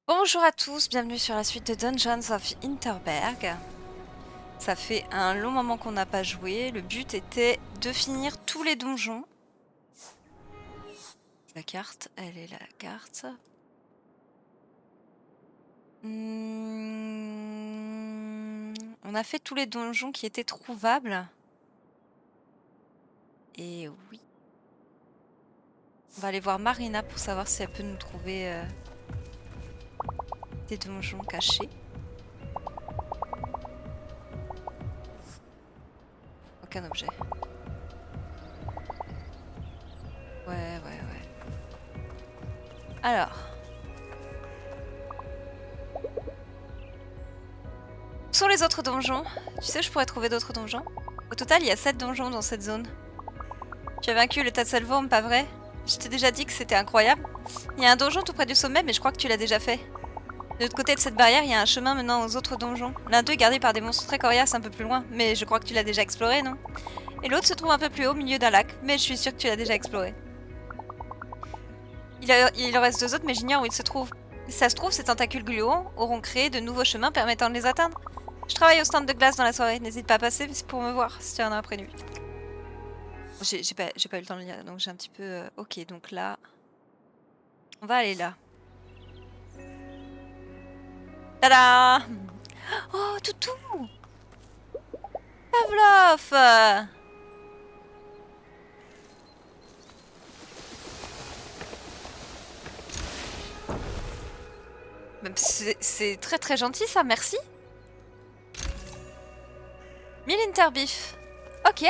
Bonjour à tous, bienvenue sur la suite de Dungeons of Interberg. Ça fait un long moment qu'on n'a pas joué. Le but était de finir tous les donjons. La carte, elle est là, la carte. On a fait tous les donjons qui étaient trouvables. Et oui. On va aller voir Marina pour savoir si elle peut nous trouver des donjons cachés. Aucun objet. Ouais. Alors. Où sont les autres donjons? Tu sais, je pourrais trouver d'autres donjons. Au total, il y a 7 donjons dans cette zone. Tu as vaincu le Tatzelwurm, pas vrai? Je t'ai déjà dit que c'était incroyable. Il y a un donjon tout près du sommet, mais je crois que tu l'as déjà fait. De l'autre côté de cette barrière, il y a un chemin menant aux autres donjons. L'un d'eux est gardé par des monstres très coriaces un peu plus loin, mais je crois que tu l'as déjà exploré, non? Et l'autre se trouve un peu plus haut, au milieu d'un lac, mais je suis sûre que tu l'as déjà exploré. Il en reste 2 autres, mais j'ignore où ils se trouvent. Si ça se trouve, ces tentacules gluants auront créé de nouveaux chemins permettant de les atteindre. Je travaille au stand de glace dans la soirée, n'hésite pas à passer pour me voir si tu en as après nuit. J'ai pas eu le temps de lire, donc j'ai un petit peu... Ok, donc là... On va aller là. Tada! Oh, Toutou! Pavlov! C'est très gentil ça, merci. 1000 interbiff. Ok!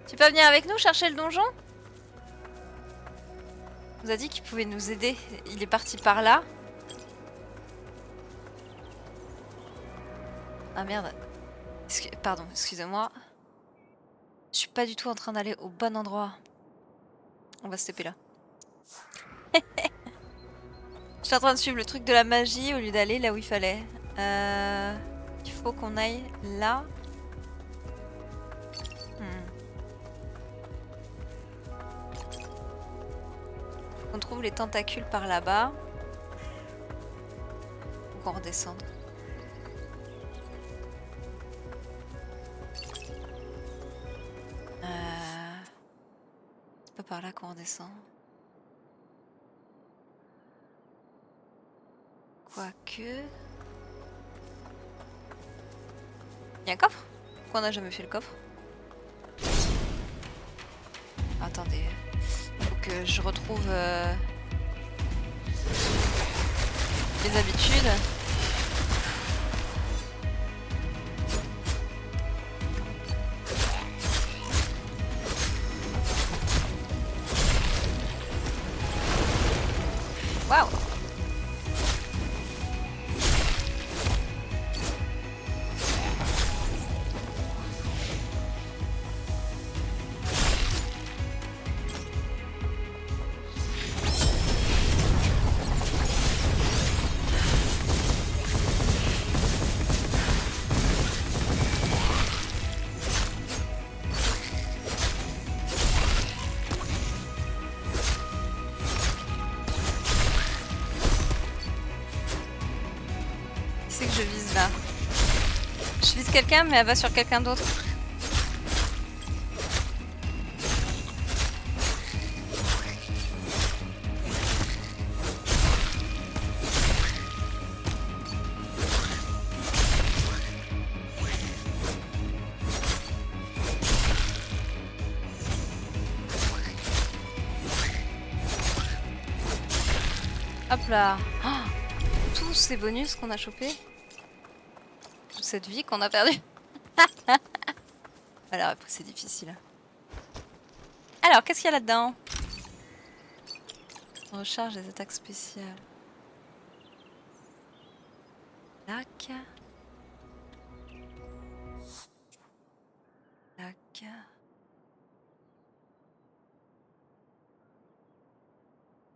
Tu peux venir avec nous chercher le donjon? Il nous a dit qu'il pouvait nous aider. Il est parti par là. Ah merde. Pardon, excusez-moi. Je suis pas du tout en train d'aller au bon endroit. On va se taper là. Je suis en train de suivre le truc de la magie au lieu d'aller là où il fallait. Il faut qu'on aille là. On trouve les tentacules par là-bas. Faut qu'on redescende. C'est pas par là qu'on redescend. Quoique... Il y a un coffre? Pourquoi on n'a jamais fait le coffre? Attendez. Faut que je retrouve les habitudes. Waouh! C'est que je vise là. Je vise quelqu'un, mais elle va sur quelqu'un d'autre. Hop là. Oh, tous ces bonus qu'on a chopés. Toute cette vie qu'on a perdue. Alors après c'est difficile. Alors qu'est-ce qu'il y a là-dedans? Recharge des attaques spéciales. Tac. Tac.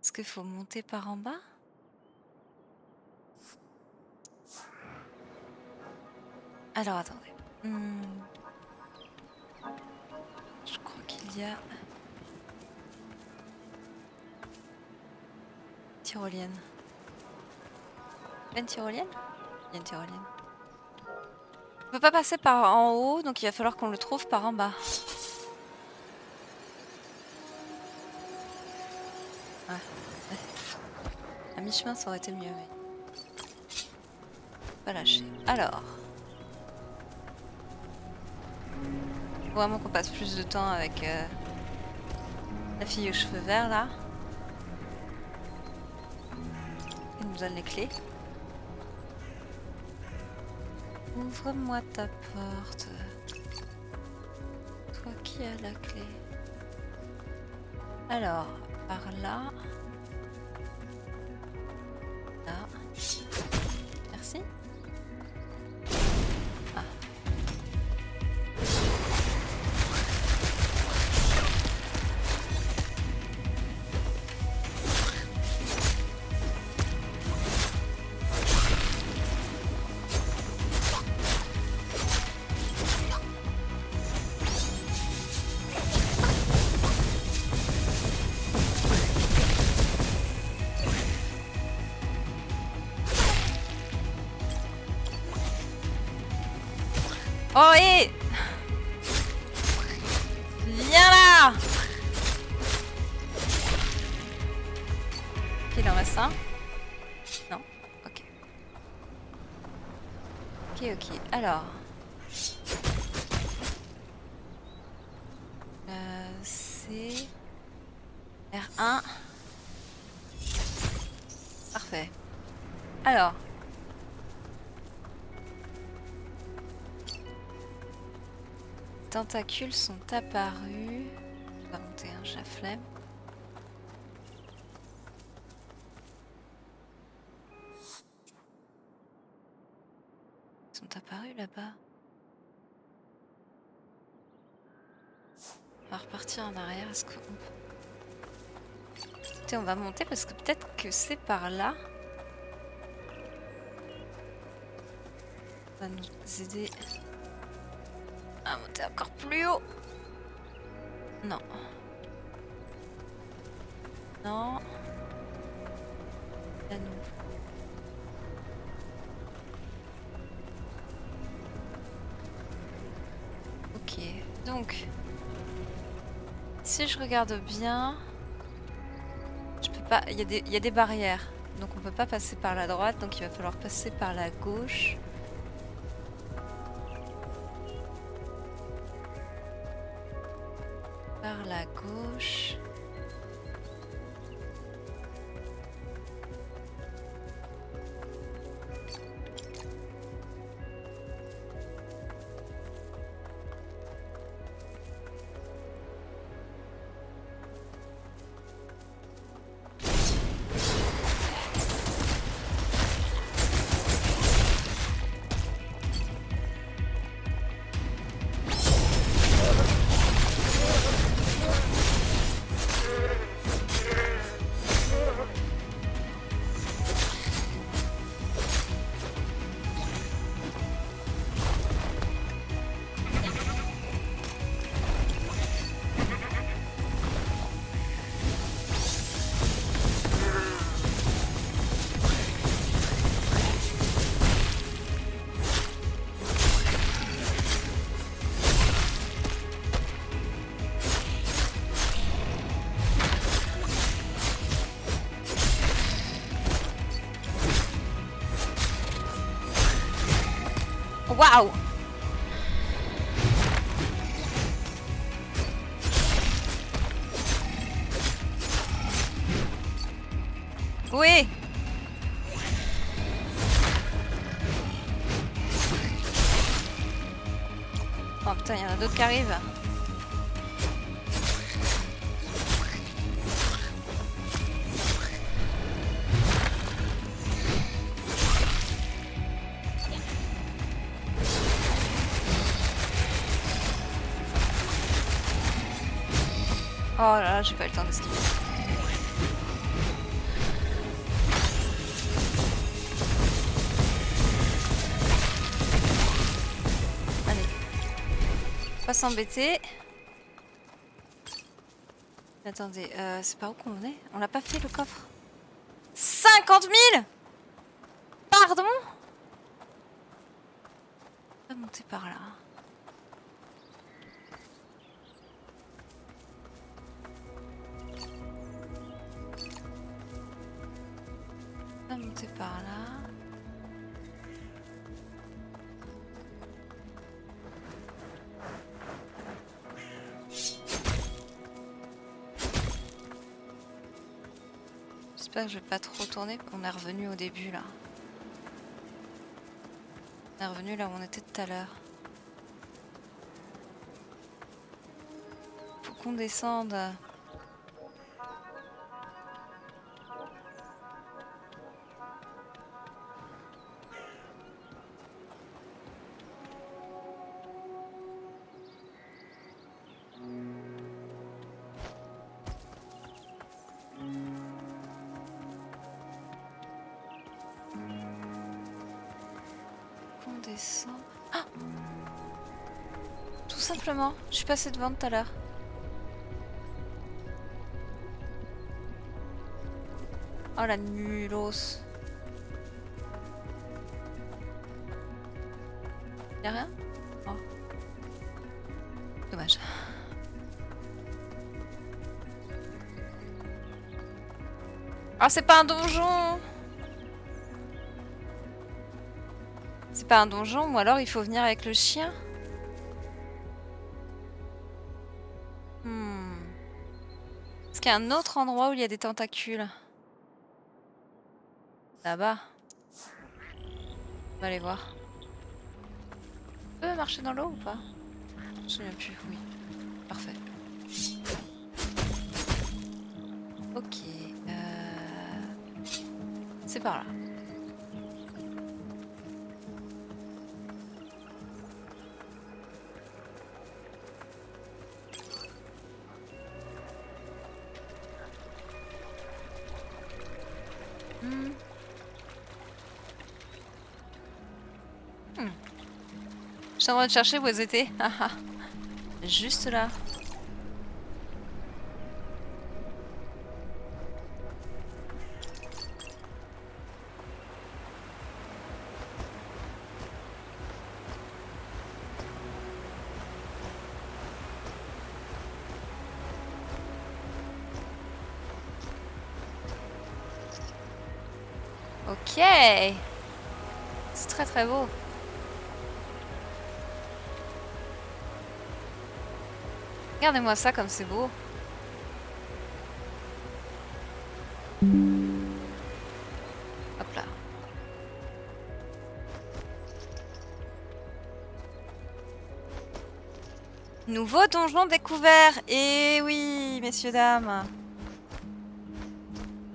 Est-ce qu'il faut monter par en bas? Alors attendez. Je crois qu'il y a... Tyrolienne. Il y a une tyrolienne? Il y a une tyrolienne. On peut pas passer par en haut, donc il va falloir qu'on le trouve par en bas. Ouais. Ouais. À mi-chemin, ça aurait été mieux, mais... Pas lâcher. Alors... Faut vraiment qu'on passe plus de temps avec la fille aux cheveux verts, là. Elle nous donne les clés. Ouvre-moi ta porte. Toi qui as la clé. Alors, par là. Là. Merci. Ah. Oh, hé! Viens là! Il en reste un? Non? Ok. Ok, ok. Alors... c'est... R1. Parfait. Alors... tentacules sont apparus. On va monter un j'ai la flemme. Ils sont apparus là-bas. On va repartir en arrière. Est-ce qu'on peut... Écoutez, on va monter parce que peut-être que c'est par là. Ça va nous aider à monter encore plus haut. Non. Non. Là, nous. Ok. Donc, si je regarde bien, je peux pas. Il y a des barrières. Donc on peut pas passer par la droite. Donc il va falloir passer par la gauche. Par la gauche. Waouh! Oui! Oh putain, il y en a d'autres qui arrivent. Oh là là, j'ai pas eu le temps d'esquiver. Allez. Pas s'embêter. Attendez, c'est par où qu'on venait? On l'a pas fait le coffre? 50 000? Pardon? On va monter par là. On va monter par là. J'espère que je vais pas trop tourner. On est revenu au début là. On est revenu là où on était tout à l'heure. Faut qu'on descende. Ah, tout simplement, je suis passée devant tout à l'heure. Oh la nulos. Y'a rien? Oh. Dommage. Ah, c'est pas un donjon! C'est pas un donjon, ou alors il faut venir avec le chien. Est-ce qu'il y a un autre endroit où il y a des tentacules? Là-bas. On va aller voir. On peut marcher dans l'eau ou pas? Je me souviens plus, oui. Parfait. Ok. C'est par là. Je suis en train de chercher où elles étaient. Juste là. Ok. C'est très très beau. Regardez-moi ça comme c'est beau. Hop là. Nouveau donjon découvert. Et oui, messieurs, dames.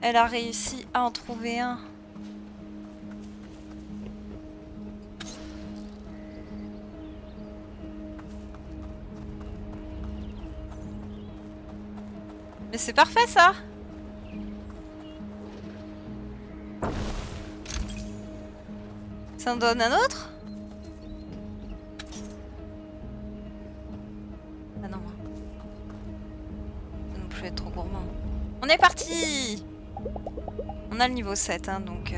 Elle a réussi à en trouver un. Mais c'est parfait ça! Ça en donne un autre? Ah non. Ça non plus être trop gourmand. On est parti! On a le niveau 7, hein, donc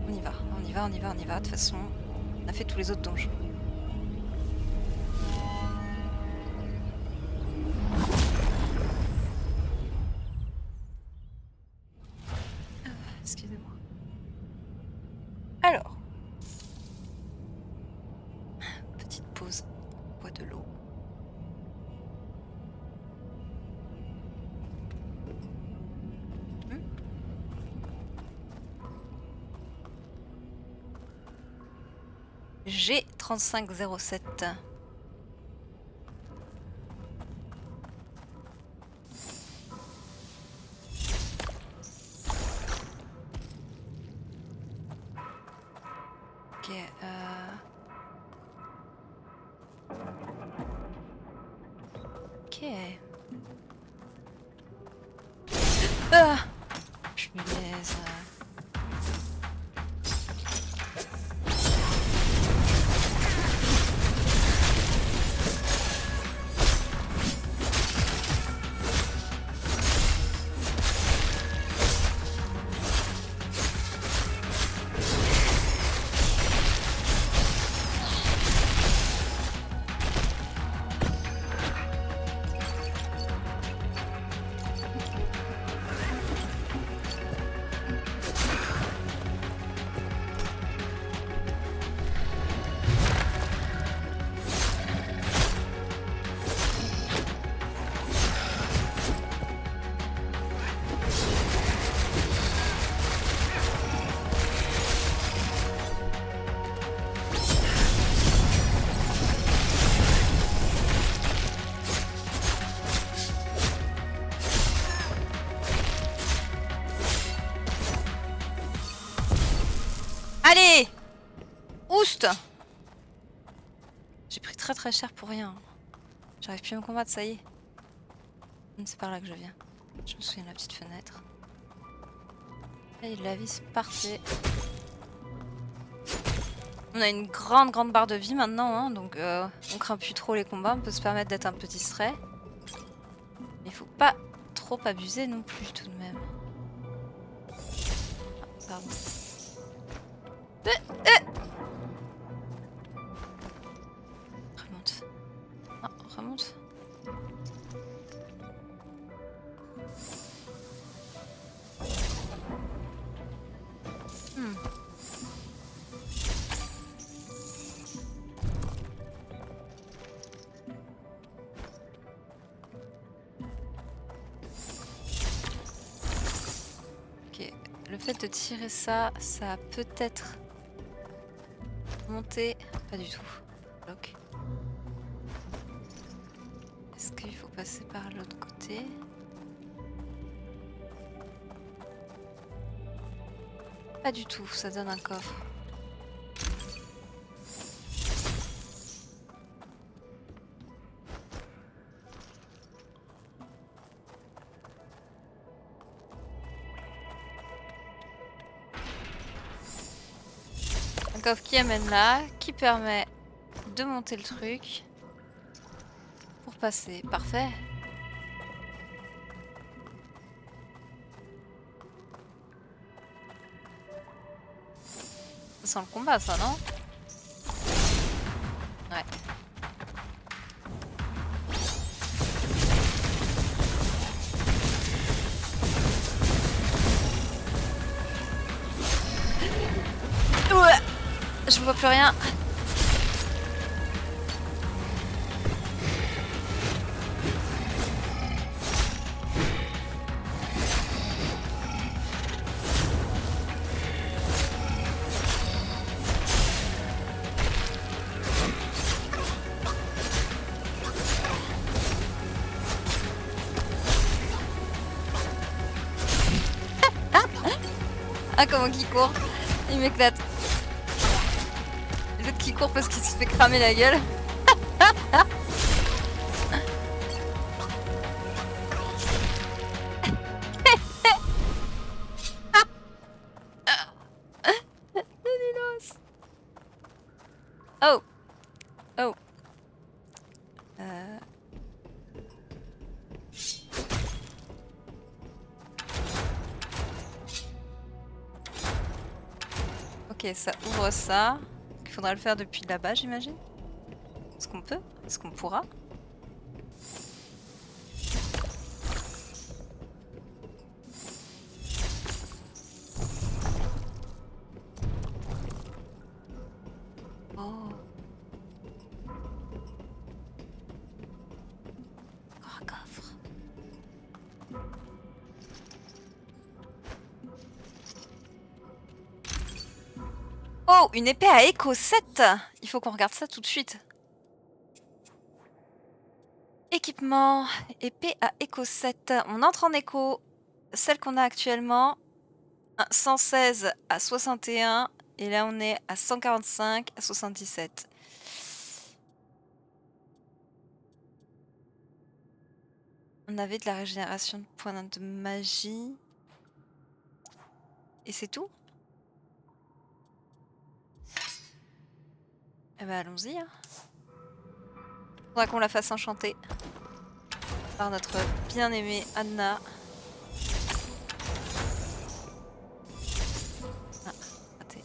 on y va, on y va, on y va, on y va. De toute façon, on a fait tous les autres donjons. Excusez-moi. Alors. Petite pause. Bois de l'eau. G3507. Ok, ok. Ah, punaise. Allez! Oust! J'ai pris très cher pour rien. J'arrive plus à me combattre, ça y est. C'est par là que je viens. Je me souviens de la petite fenêtre. Et la vie, c'est parfait. On a une grande barre de vie maintenant, hein, donc on craint plus trop les combats, on peut se permettre d'être un peu distrait. Mais il faut pas trop abuser non plus tout de même. Ah, pardon. Remonte. Ah, remonte. Ok, le fait de tirer ça, ça a peut-être monté. Pas du tout. Bloc. Est-ce qu'il faut passer par l'autre côté? Pas du tout, ça donne un coffre. Un coffre qui amène là, qui permet de monter le truc pour passer. Parfait. Ça sent le combat, ça, non? Ouais. Ouais. Je vois plus rien. Ah, comment qu'il court. Il m'éclate. L'autre qui court parce qu'il se fait cramer la gueule. Oh. Oh. Ok, ça ouvre ça. Il faudra le faire depuis là-bas, j'imagine. Est-ce qu'on peut? Est-ce qu'on pourra? Oh. Encore un coffre. Oh, une épée à écho 7. Il faut qu'on regarde ça tout de suite. Équipement, épée à écho 7. On entre en écho. Celle qu'on a actuellement, 116 à 61. Et là, on est à 145 à 77. On avait de la régénération de points de magie. Et c'est tout? Eh ben allons-y. Hein. Faudra qu'on la fasse enchanter. Par notre bien-aimée Anna. Ah, raté.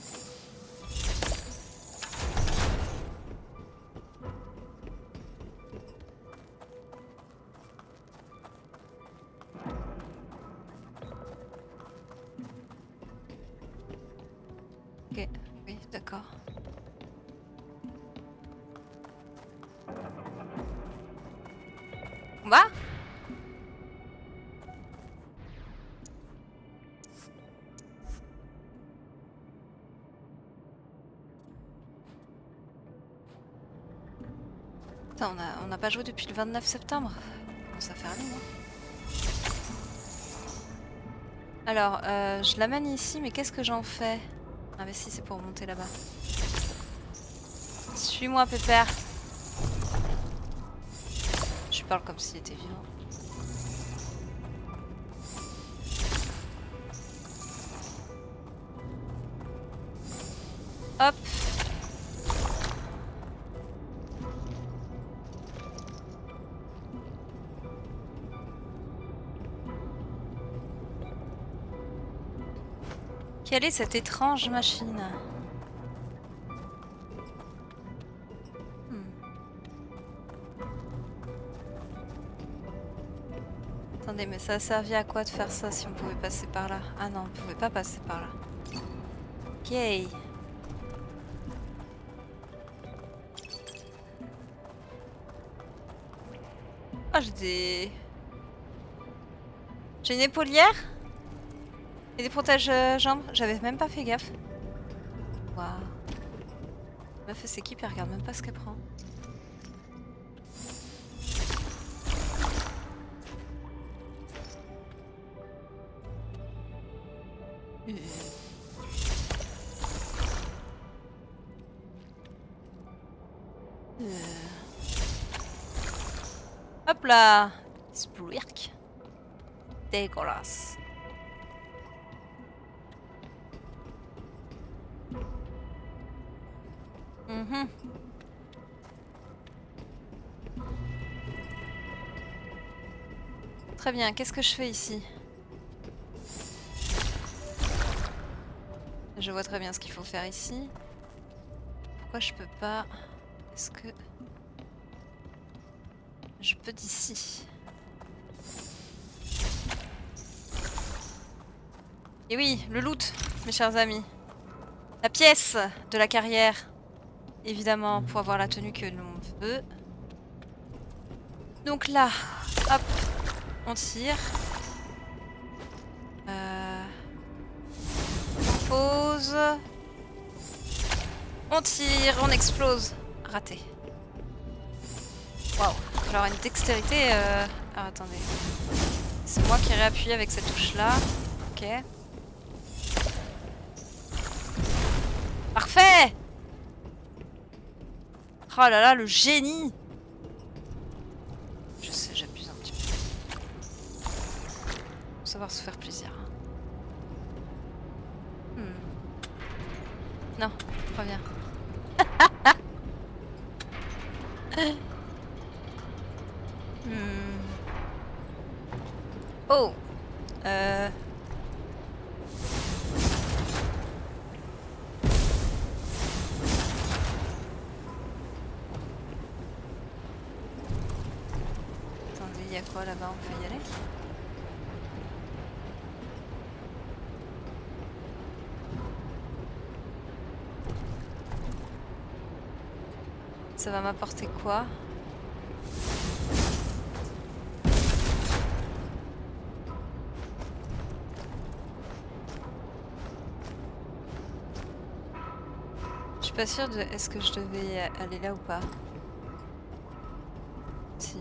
Ok, oui, d'accord. Bah Putain, on n'a pas joué depuis le 29 septembre. Ça fait long, hein. Alors, je l'amène ici, mais qu'est-ce que j'en fais? Ah mais si, c'est pour monter là-bas. Suis-moi, pépère. Je parle comme s'il était vivant. Hop. Quelle est cette étrange machine? Attendez, mais ça a servi à quoi de faire ça si on pouvait passer par là? Ah non, on pouvait pas passer par là. Ok. Ah, j'ai une épaulière et des protège-jambes. J'avais même pas fait gaffe. Waouh. Meuf, c'est qui? Elle regarde même pas ce qu'elle prend. Hop là! Splurk. Dégueulasse. Très bien, qu'est-ce que je fais ici? Je vois très bien ce qu'il faut faire ici. Pourquoi je peux pas? Est-ce que... je peux d'ici? Et oui, le loot, mes chers amis. La pièce de la carrière. Évidemment, pour avoir la tenue que l'on veut. Donc là, hop, on tire. On pose. On tire, on explose. Raté. Waouh. Alors une dextérité... Ah, attendez. C'est moi qui réappuie avec cette touche-là. Ok. Parfait! Oh là là, le génie! Je sais, j'abuse un petit peu. Faut savoir se faire plaisir. Non, reviens. Oh! Attendez, il y a quoi là-bas? On peut y aller? Ça va m'apporter quoi? Je suis pas sûre de... Est-ce que je devais aller là ou pas? Si.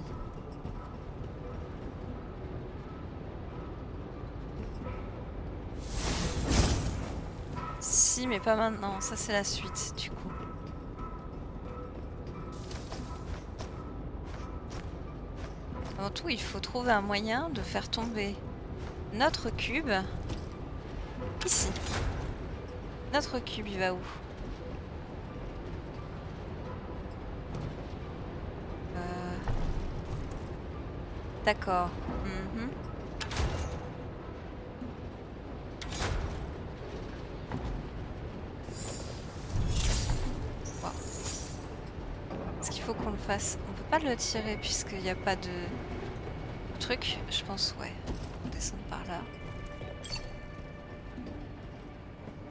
Si, mais pas maintenant. Ça, c'est la suite, du coup. Avant tout, il faut trouver un moyen de faire tomber notre cube ici. Notre cube, il va où? D'accord. Wow. Est-ce qu'il faut qu'on le fasse? On peut pas le tirer puisqu'il n'y a pas de truc. Je pense, ouais. On descend par là.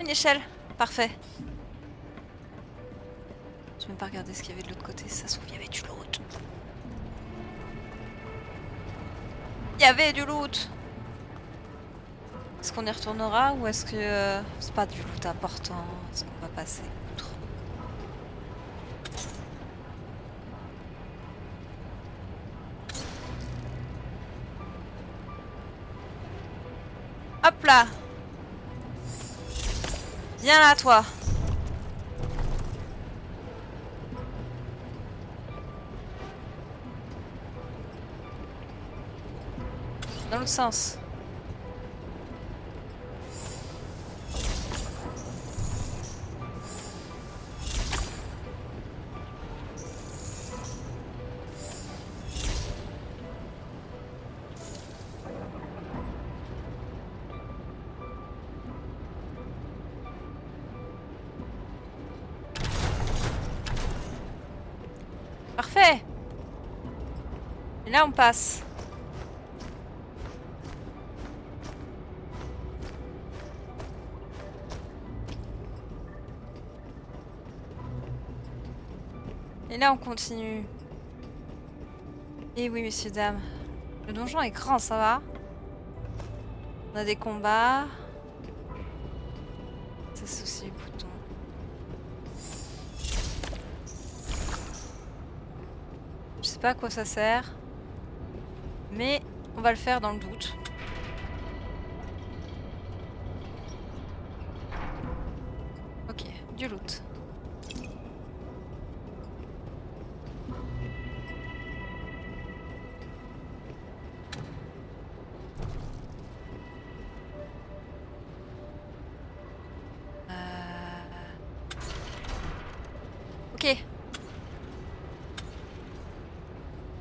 Une échelle. Parfait. Je vais même pas regarder ce qu'il y avait de l'autre côté. Ça se trouve, il y avait du loot. Il y avait du loot. Est-ce qu'on y retournera ou est-ce que c'est pas du loot important? Est-ce qu'on va passer outre? Hop là! Viens là, toi. Dans l'autre sens. Parfait. Et là, on passe. Et là, on continue. Et oui, messieurs, dames. Le donjon est grand, ça va? On a des combats. Ça, c'est aussi les boutons. Je sais pas à quoi ça sert. Mais on va le faire dans le doute. Ok, du loot. Ok.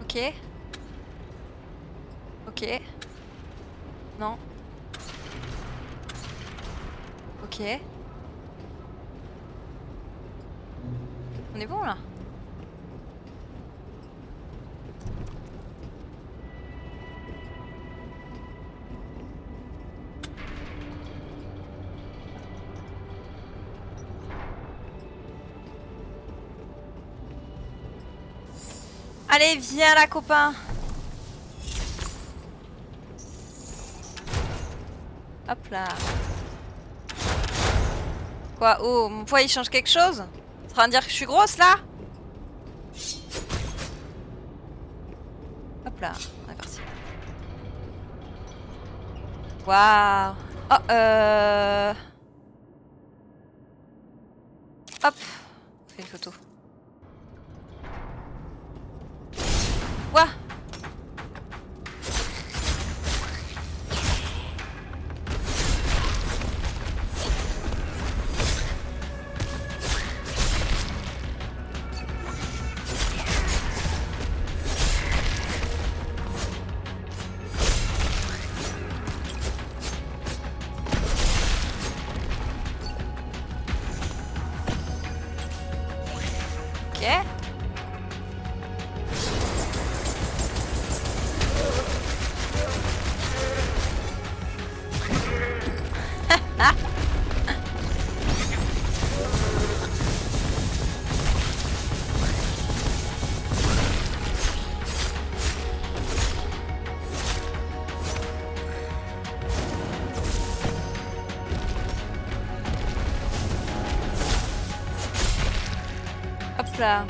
Ok. Ok. Non. Ok. On est bon là? Allez, viens là, copain. Hop là. Quoi? Oh, mon poids il change quelque chose? Tu es en train de dire que je suis grosse là? Hop là, on est parti. Waouh. Oh, hop. On fait une photo. Ouah. Ok. Hop là.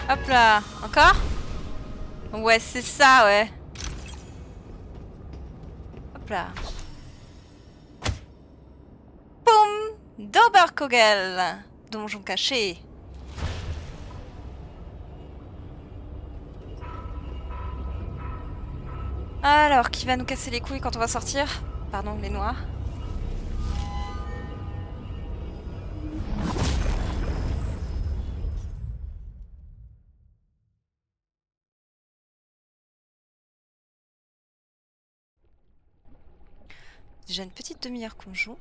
Hop là. Encore? Ouais, c'est ça, ouais. Hop là. Boum! Doberkogel. Donjon caché. Alors, qui va nous casser les couilles quand on va sortir? Pardon, les noix. Déjà une petite demi-heure qu'on joue.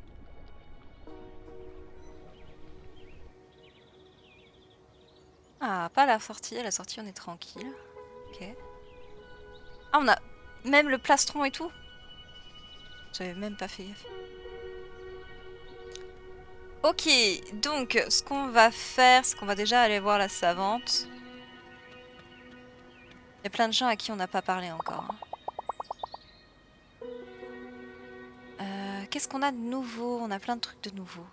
Ah, pas à la sortie. À la sortie, on est tranquille. Ok. Ah, on a même le plastron et tout? J'avais même pas fait gaffe. Ok, donc ce qu'on va faire, c'est qu'on va déjà aller voir la savante. Il y a plein de gens à qui on n'a pas parlé encore. Qu'est-ce qu'on a de nouveau? On a plein de trucs de nouveau.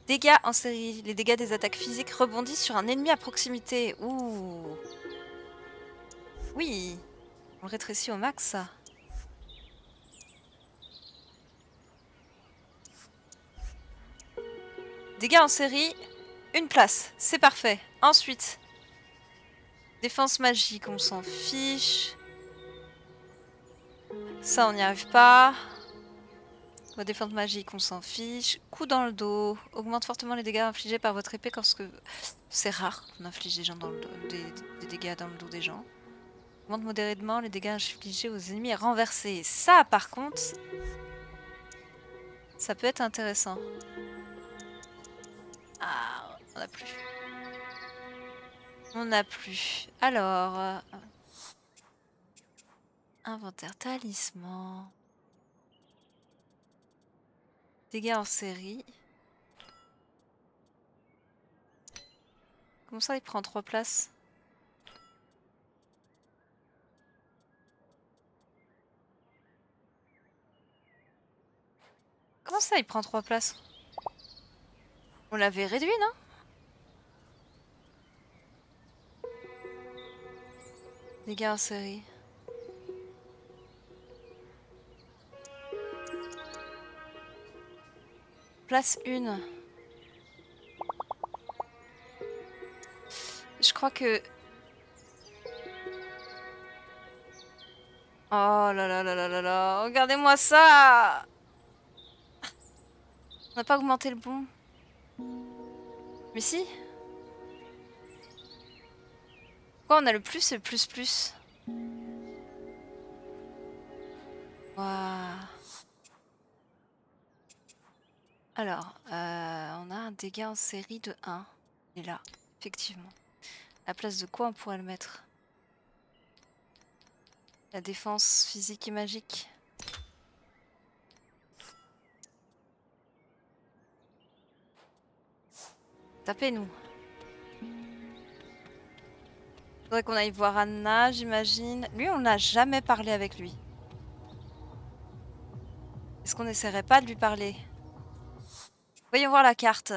Dégâts en série. Les dégâts des attaques physiques rebondissent sur un ennemi à proximité. Ouh. Oui. On le rétrécit au max, ça. Dégâts en série, une place. C'est parfait. Ensuite, défense magique, on s'en fiche. Ça, on n'y arrive pas. Défense magique, on s'en fiche. Coup dans le dos. Augmente fortement les dégâts infligés par votre épée lorsque... C'est rare qu'on inflige des, gens dans le dos, des dégâts dans le dos des gens. Augmente modérément les dégâts infligés aux ennemis renversés. Ça, par contre, ça peut être intéressant. Ah, on n'a plus. On n'a plus. Alors... inventaire talisman. Dégâts en série. Comment ça, il prend 3 places? Comment ça, il prend 3 places? On l'avait réduit, non? Dégâts en série. Place 1. Je crois que... Oh là là là là là là, regardez-moi ça! On n'a pas augmenté le bon. Mais si. Pourquoi on a le plus et le plus plus? Waouh. Alors, on a un dégât en série de 1. Il est là, effectivement. À la place de quoi on pourrait le mettre? La défense physique et magique. Tapez-nous. Faudrait qu'on aille voir Anna, j'imagine. Lui, on n'a jamais parlé avec lui. Est-ce qu'on n'essaierait pas de lui parler? Voyons voir la carte.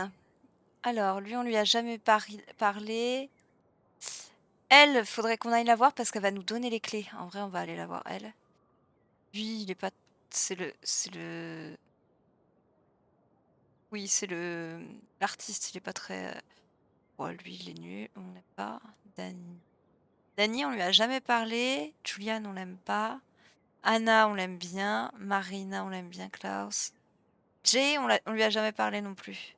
Alors, lui, on lui a jamais parlé. Elle, faudrait qu'on aille la voir parce qu'elle va nous donner les clés. En vrai, on va aller la voir, elle. Lui, il est pas... C'est le... Oui, c'est l'artiste, il est pas très... Bon, lui, il est nul, on n'aime pas. Dany. Dany, on lui a jamais parlé. Julian, on l'aime pas. Anna, on l'aime bien. Marina, on l'aime bien. Klaus. Jay, on lui a jamais parlé non plus.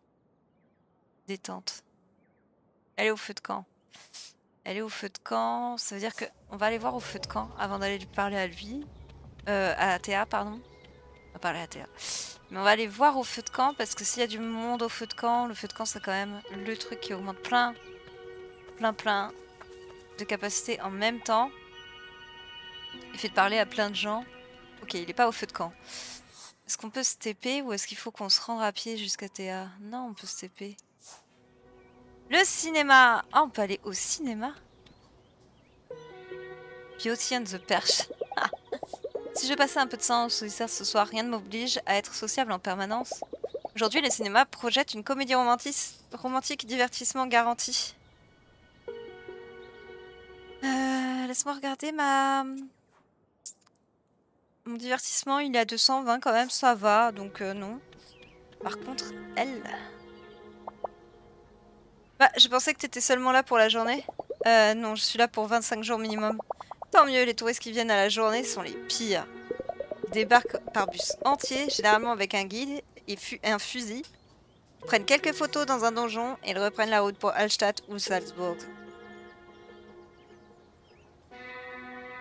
Détente. Elle est au feu de camp. Elle est au feu de camp. Ça veut dire qu'on va aller voir au feu de camp avant d'aller lui parler à lui. À Théa, pardon. On va parler à Théa. Mais on va aller voir au feu de camp parce que s'il y a du monde au feu de camp, le feu de camp c'est quand même le truc qui augmente plein de capacités en même temps. Il fait de parler à plein de gens. Ok, il est pas au feu de camp. Est-ce qu'on peut se TP ou est-ce qu'il faut qu'on se rende à pied jusqu'à Théa? Non, on peut se TP. Le cinéma! Ah, on peut aller au cinéma? Beauty and the Perche. Si je passais un peu de temps au solitaire ce soir, rien ne m'oblige à être sociable en permanence. Aujourd'hui, le cinéma projette une comédie romantique divertissement garanti. Laisse-moi regarder mon divertissement, il est à 220 quand même, ça va, donc non. Par contre, elle... Bah, je pensais que t'étais seulement là pour la journée. Non, je suis là pour 25 jours minimum. Tant mieux, les touristes qui viennent à la journée sont les pires. Ils débarquent par bus entier, généralement avec un guide et un fusil. Ils prennent quelques photos dans un donjon et ils reprennent la route pour Hallstatt ou Salzbourg.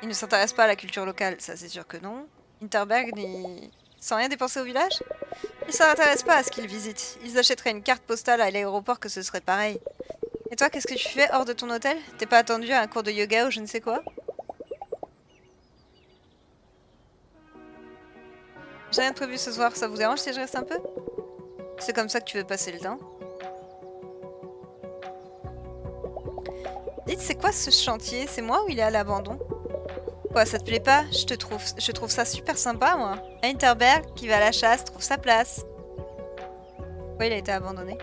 Ils ne s'intéressent pas à la culture locale, ça c'est sûr que non. Interberg, sans rien dépenser au village? Ils ne s'intéressent pas à ce qu'ils visitent. Ils achèteraient une carte postale à l'aéroport que ce serait pareil. Et toi, qu'est-ce que tu fais hors de ton hôtel? T'es pas attendu à un cours de yoga ou je ne sais quoi? J'ai rien de prévu ce soir, ça vous dérange si je reste un peu? C'est comme ça que tu veux passer le temps. Dites, c'est quoi ce chantier? C'est moi ou il est à l'abandon? Quoi, ça te plaît pas? Je trouve ça super sympa, moi. Hinterberg, qui va à la chasse, trouve sa place. Pourquoi il a été abandonné?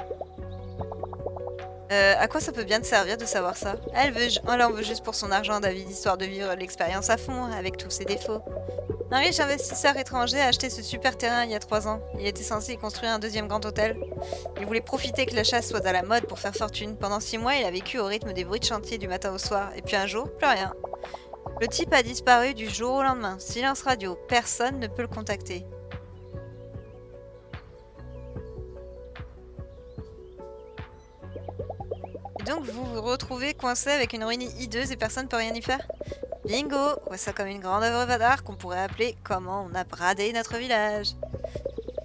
À quoi ça peut bien te servir de savoir ça? Elle en veut juste pour son argent, David, histoire de vivre l'expérience à fond, avec tous ses défauts. Un riche investisseur étranger a acheté ce super terrain il y a 3 ans. Il était censé y construire un deuxième grand hôtel. Il voulait profiter que la chasse soit à la mode pour faire fortune. Pendant 6 mois, il a vécu au rythme des bruits de chantier du matin au soir. Et puis un jour, plus rien. Le type a disparu du jour au lendemain. Silence radio. Personne ne peut le contacter. Et donc vous vous retrouvez coincé avec une ruine hideuse et personne ne peut rien y faire? Bingo! Vois ça comme une grande œuvre d'art qu'on pourrait appeler Comment on a bradé notre village.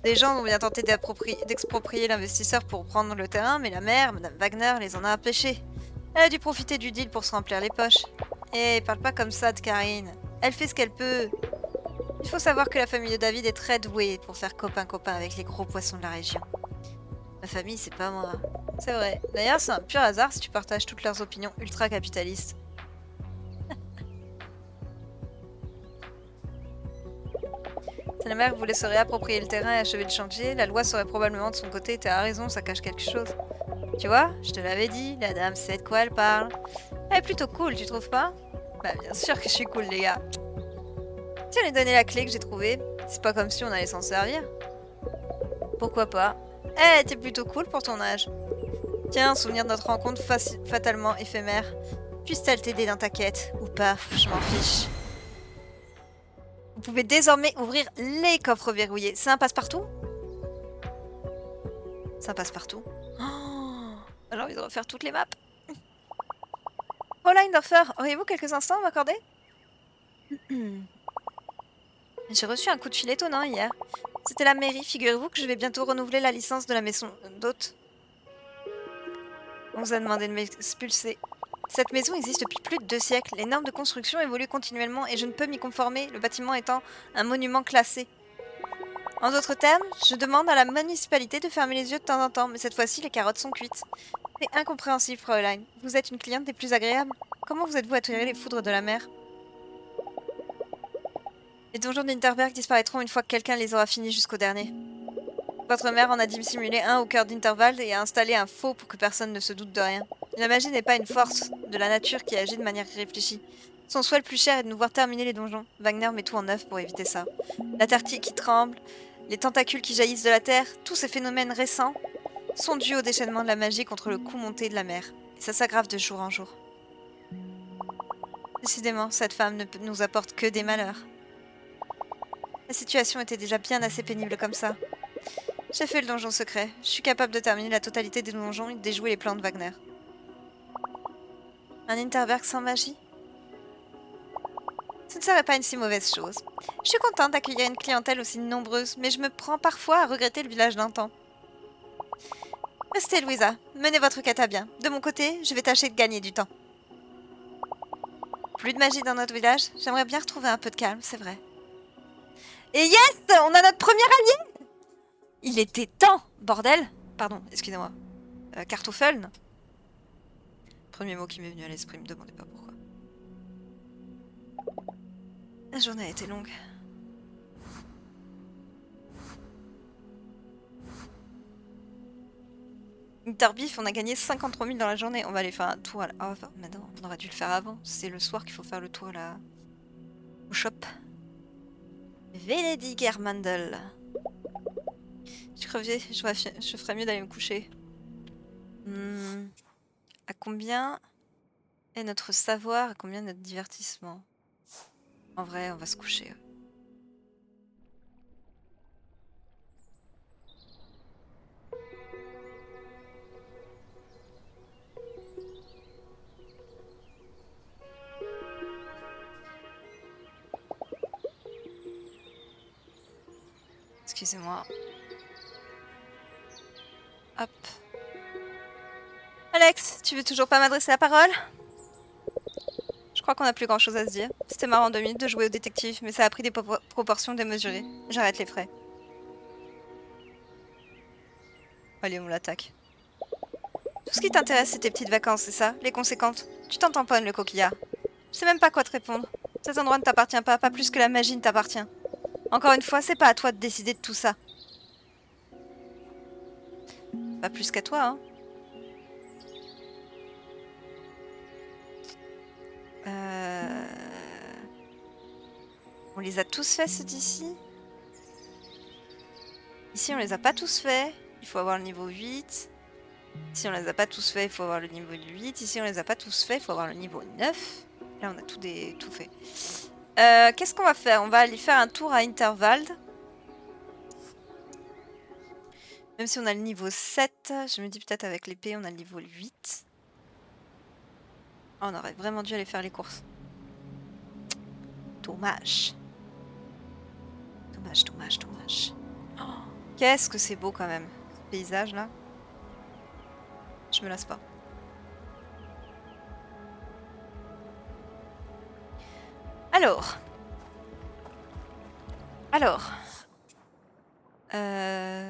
Des gens ont bien tenté d'exproprier l'investisseur pour prendre le terrain, mais la mère, Madame Wagner, les en a empêchés. Elle a dû profiter du deal pour se remplir les poches. Eh, parle pas comme ça de Karine. Elle fait ce qu'elle peut. Il faut savoir que la famille de David est très douée pour faire copain-copain avec les gros poissons de la région. Ma famille, c'est pas moi. C'est vrai. D'ailleurs, c'est un pur hasard si tu partages toutes leurs opinions ultra-capitalistes. Si la mère voulait se réapproprier le terrain et achever le chantier, la loi serait probablement de son côté. T'as raison, ça cache quelque chose. Tu vois, je te l'avais dit, la dame sait de quoi elle parle. Elle est plutôt cool, tu trouves pas? Bah bien sûr que je suis cool, les gars. Tiens, lui donner la clé que j'ai trouvée. C'est pas comme si on allait s'en servir. Pourquoi pas? Eh, t'es plutôt cool pour ton âge. Tiens, souvenir de notre rencontre fatalement éphémère. Puisse-t-elle t'aider dans ta quête? Ou pas, je m'en fiche. Vous pouvez désormais ouvrir les coffres verrouillés. C'est un passe-partout? C'est un passe-partout. Oh, j'ai envie de refaire toutes les maps. Paula Hindorfer, auriez-vous quelques instants à m'accorder? J'ai reçu un coup de fil étonnant hier. C'était la mairie. Figurez-vous que je vais bientôt renouveler la licence de la maison d'hôte. On vous a demandé de m'expulser. Cette maison existe depuis plus de 2 siècles. Les normes de construction évoluent continuellement et je ne peux m'y conformer, le bâtiment étant un monument classé. En d'autres termes, je demande à la municipalité de fermer les yeux de temps en temps, mais cette fois-ci, les carottes sont cuites. C'est incompréhensible, Fräulein. Vous êtes une cliente des plus agréables. Comment vous êtes-vous attiré les foudres de la mer? Les donjons d'Interberg disparaîtront une fois que quelqu'un les aura finis jusqu'au dernier. Votre mère en a dissimulé un au cœur d'Intervald et a installé un faux pour que personne ne se doute de rien. La magie n'est pas une force de la nature qui agit de manière réfléchie. Son souhait le plus cher est de nous voir terminer les donjons. Wagner met tout en œuvre pour éviter ça. La terre qui tremble, les tentacules qui jaillissent de la terre, tous ces phénomènes récents sont dus au déchaînement de la magie contre le coup monté de la mer. Et ça s'aggrave de jour en jour. Décidément, cette femme ne nous apporte que des malheurs. La situation était déjà bien assez pénible comme ça. J'ai fait le donjon secret. Je suis capable de terminer la totalité des donjons et de déjouer les plans de Wagner. Un Interberg sans magie? Ce ne serait pas une si mauvaise chose. Je suis contente d'accueillir une clientèle aussi nombreuse, mais je me prends parfois à regretter le village d'antan. Restez, Louisa. Menez votre quête à bien. De mon côté, je vais tâcher de gagner du temps. Plus de magie dans notre village. J'aimerais bien retrouver un peu de calme, c'est vrai. Et yes! On a notre premier allié! Il était temps, bordel! Pardon, excusez-moi. Kartoffeln? Premier mot qui m'est venu à l'esprit, me demandez pas pourquoi. La journée a été longue. Interbif, on a gagné 53 000 dans la journée. On va aller faire un tour à la... Oh, maintenant, on aurait dû le faire avant. C'est le soir qu'il faut faire le tour là. Au shop. Venedig Germandel. Je crevais, je ferais mieux d'aller me coucher. À combien est notre savoir? À combien est notre divertissement? En vrai, on va se coucher. Excusez-moi. Hop. Alex, tu veux toujours pas m'adresser la parole? Je crois qu'on a plus grand chose à se dire. C'était marrant 2 minutes de jouer au détective, mais ça a pris des proportions démesurées. J'arrête les frais. Allez, on l'attaque. Tout ce qui t'intéresse, c'est tes petites vacances, c'est ça? Les conséquences. Tu t'en tamponnes, le coquillard. Je sais même pas quoi te répondre. Cet endroit ne t'appartient pas plus que la magie ne t'appartient. Encore une fois, c'est pas à toi de décider de tout ça. Pas plus qu'à toi, hein. On les a tous faits, ceux d'ici? Ici, on les a pas tous faits. Il faut avoir le niveau 8. Ici, on les a pas tous faits. Il faut avoir le niveau 8. Ici, on les a pas tous faits. Il faut avoir le niveau 9. Là, on a tout fait. Qu'est-ce qu'on va faire? On va aller faire un tour à Intervald. Même si on a le niveau 7, je me dis peut-être avec l'épée, on a le niveau 8. Oh, on aurait vraiment dû aller faire les courses. Dommage. Dommage. Oh, qu'est-ce que c'est beau quand même, ce paysage là. Je me lasse pas. Alors.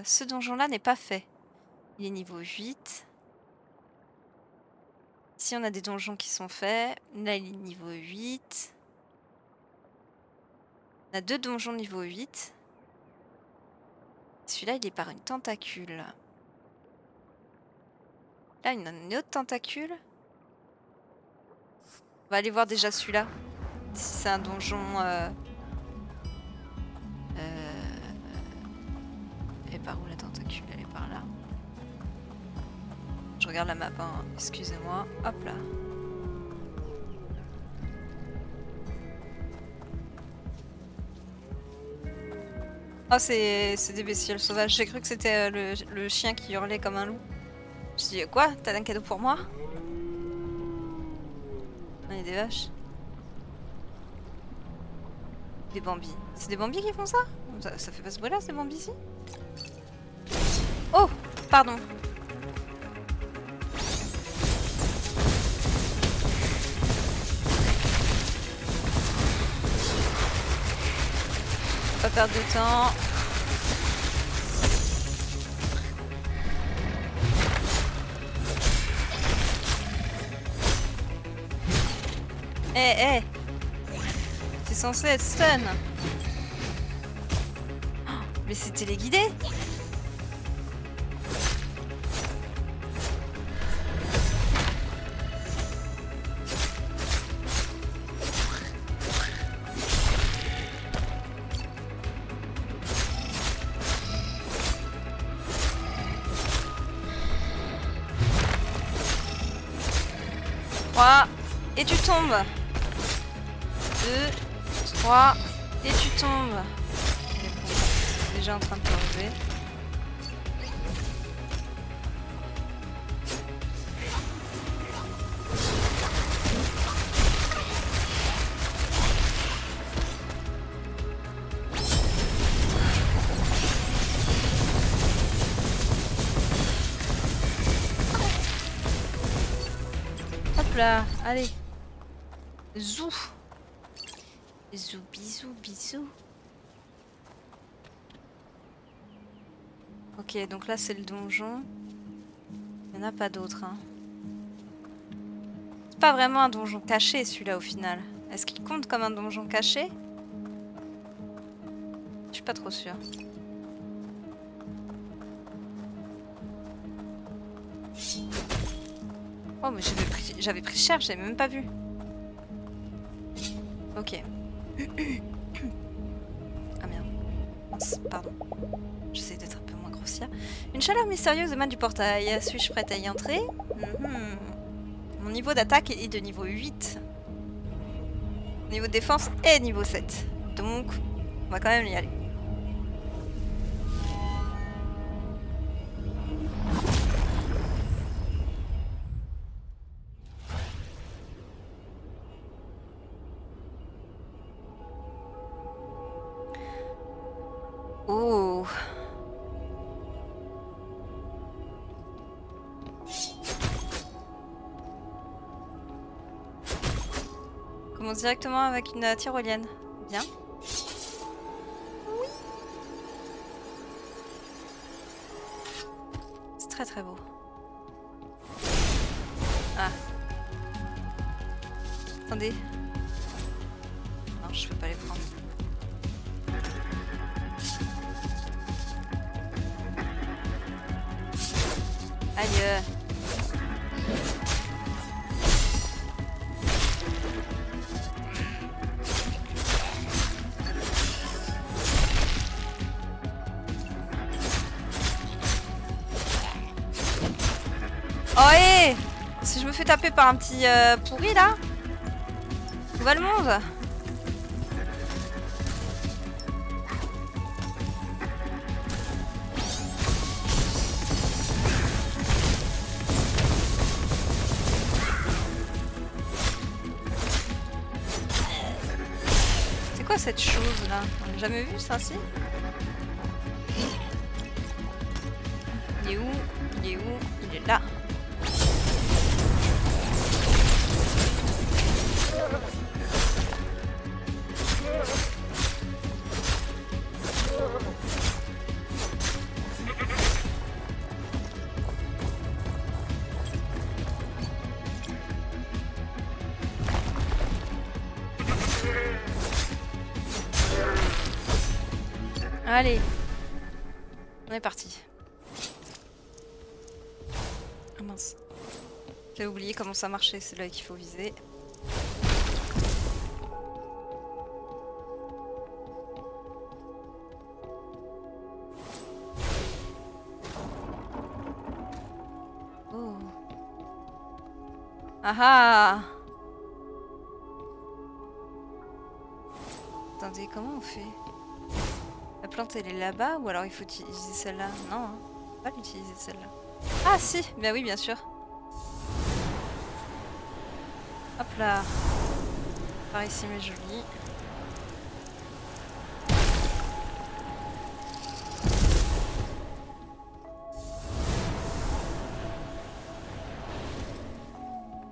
Ce donjon-là n'est pas fait. Il est niveau 8. Ici, on a des donjons qui sont faits. Là, il est niveau 8. On a 2 donjons niveau 8. Celui-là, il est par une tentacule. Là, il y en a une autre tentacule. On va aller voir déjà celui-là. Si c'est un donjon... Elle est par où la tentacule? Elle est par là. Je regarde la map, hein. Excusez-moi. Hop là. Oh, c'est des bestioles sauvages. J'ai cru que c'était le chien qui hurlait comme un loup. Je dis quoi? T'as un cadeau pour moi? Il y a des vaches. Des bambis. C'est des bambis qui font ça? Ça fait pas ce bruit-là, ces bambis ici? Oh! Pardon. Pas perdre de temps. Eh, c'est censé être stun. Oh, mais c'est téléguidé. Et tu tombes. 2, 3, et tu tombes. C'est déjà en train de te relever. Hop là, allez. Zou. Zou, bisous. Ok, donc là c'est le donjon. Il n'y en a pas d'autres. Hein. C'est pas vraiment un donjon caché celui-là au final. Est-ce qu'il compte comme un donjon caché? Je suis pas trop sûre. Oh mais j'avais pris cher, j'avais même pas vu. Ok. Ah merde. Pardon. J'essaie d'être un peu moins grossière. Une chaleur mystérieuse émane du portail. Suis-je prête à y entrer? Mon niveau d'attaque est de niveau 8. Niveau de défense est niveau 7. Donc, on va quand même y aller. Oh. Commence directement avec une tyrolienne. Bien. Oui. C'est très très beau. Ah. Attendez. Non, je peux pas les prendre. Aïe. Oh hé! Si je me fais taper par un petit pourri là, où va le monde? C'est quoi cette chose là? On n'a jamais vu ça, si? Il est où? Il est où? Il est là. Allez, on est parti. Ah mince, j'ai oublié comment ça marchait, c'est là qu'il faut viser. Oh. Ah ah! Attendez, comment on fait? La plante elle est là-bas ou alors il faut utiliser celle-là? Non, hein. On peut pas l'utiliser celle-là. Ah si, ben oui bien sûr. Hop là. Par ici mes jolis.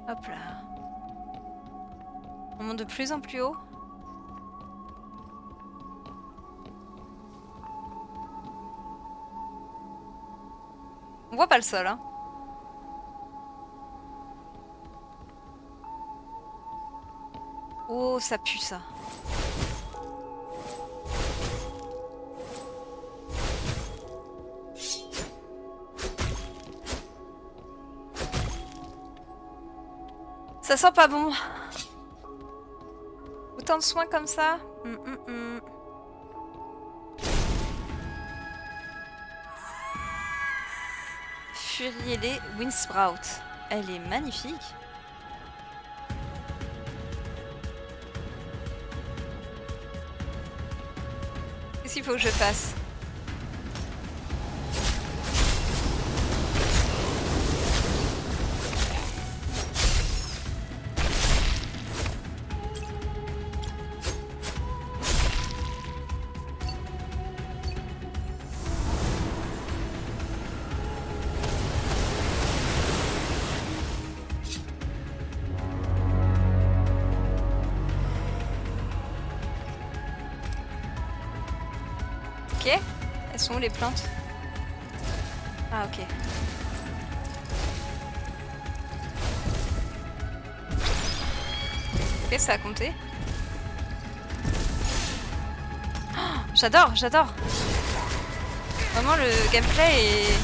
Hop là. On monte de plus en plus haut. On voit pas le sol, hein. Oh, ça pue ça. Ça sent pas bon. Autant de soins comme ça. Furielé Windsprout. Elle est magnifique. Qu'est-ce qu'il faut que je fasse? Ok. Elles sont où les plantes? Ah ok. Ok, ça a compté. Oh, j'adore, j'adore. Vraiment le gameplay est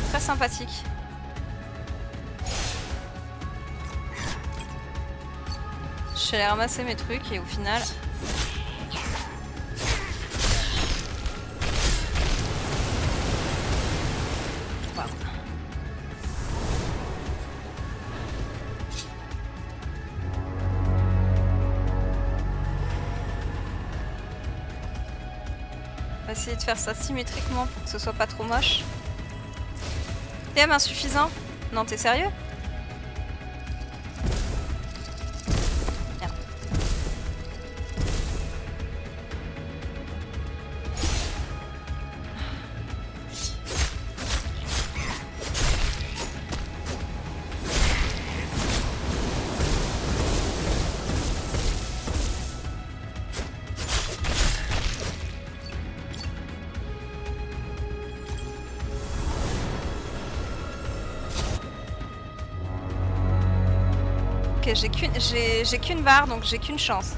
très sympathique. Je suis allée ramasser mes trucs et au final... On va essayer de faire ça symétriquement pour que ce soit pas trop moche. TM insuffisant? Non, t'es sérieux? Merde. Ok, j'ai qu'une barre, donc j'ai qu'une chance.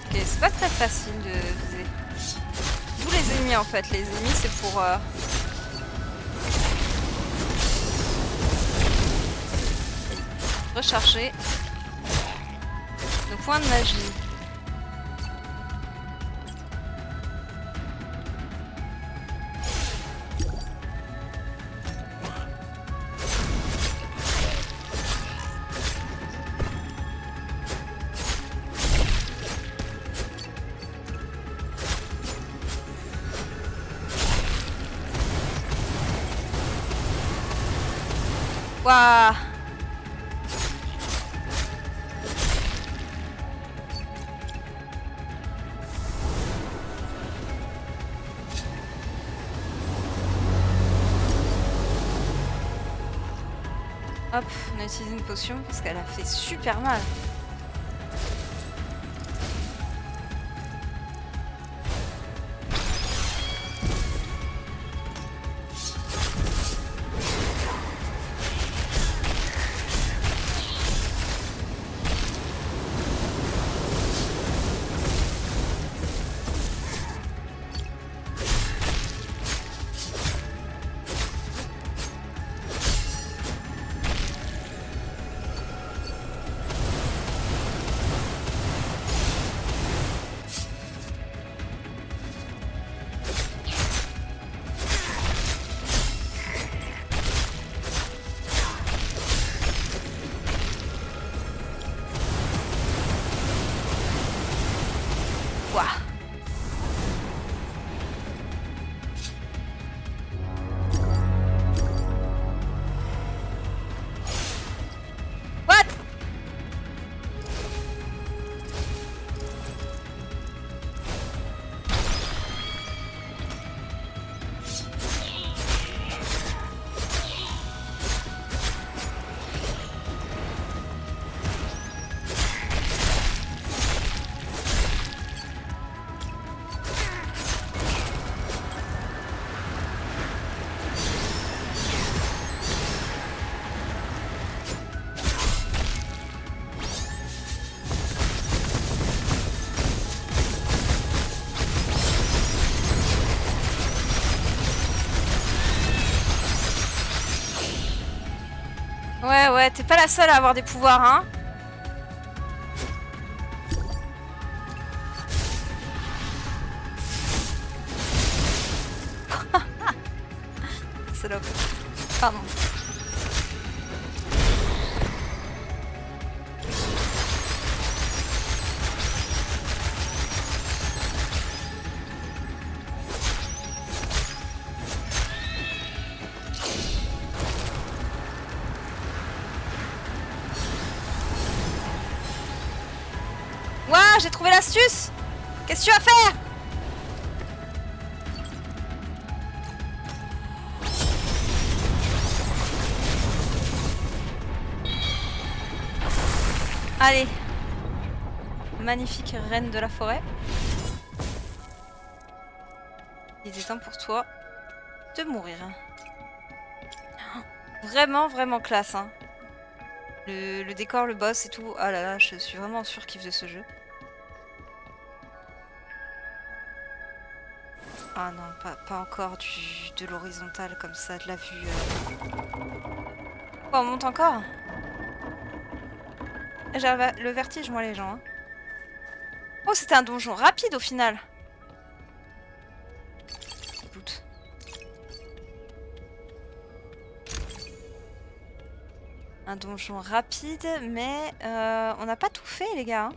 Ok, c'est pas très facile de viser. D'où les ennemis en fait. Les ennemis c'est pour... recharger nos points de magie. Waouh! Hop, on a utilisé une potion parce qu'elle a fait super mal. Waouh! What? Ouais, t'es pas la seule à avoir des pouvoirs, hein? Salope. Pardon. Ouah, j'ai trouvé l'astuce! Qu'est-ce que tu vas faire? Allez. Magnifique reine de la forêt. Il est temps pour toi de mourir. Vraiment, vraiment classe, hein. Le décor, le boss et tout. Ah là là, je suis vraiment en surkiff de ce jeu. Ah non, pas encore de l'horizontale comme ça, de la vue. Oh, on monte encore? J'ai le vertige, moi, les gens. Hein. Oh, c'était un donjon rapide au final. Doute. Un donjon rapide, mais on n'a pas tout fait, les gars. Hein.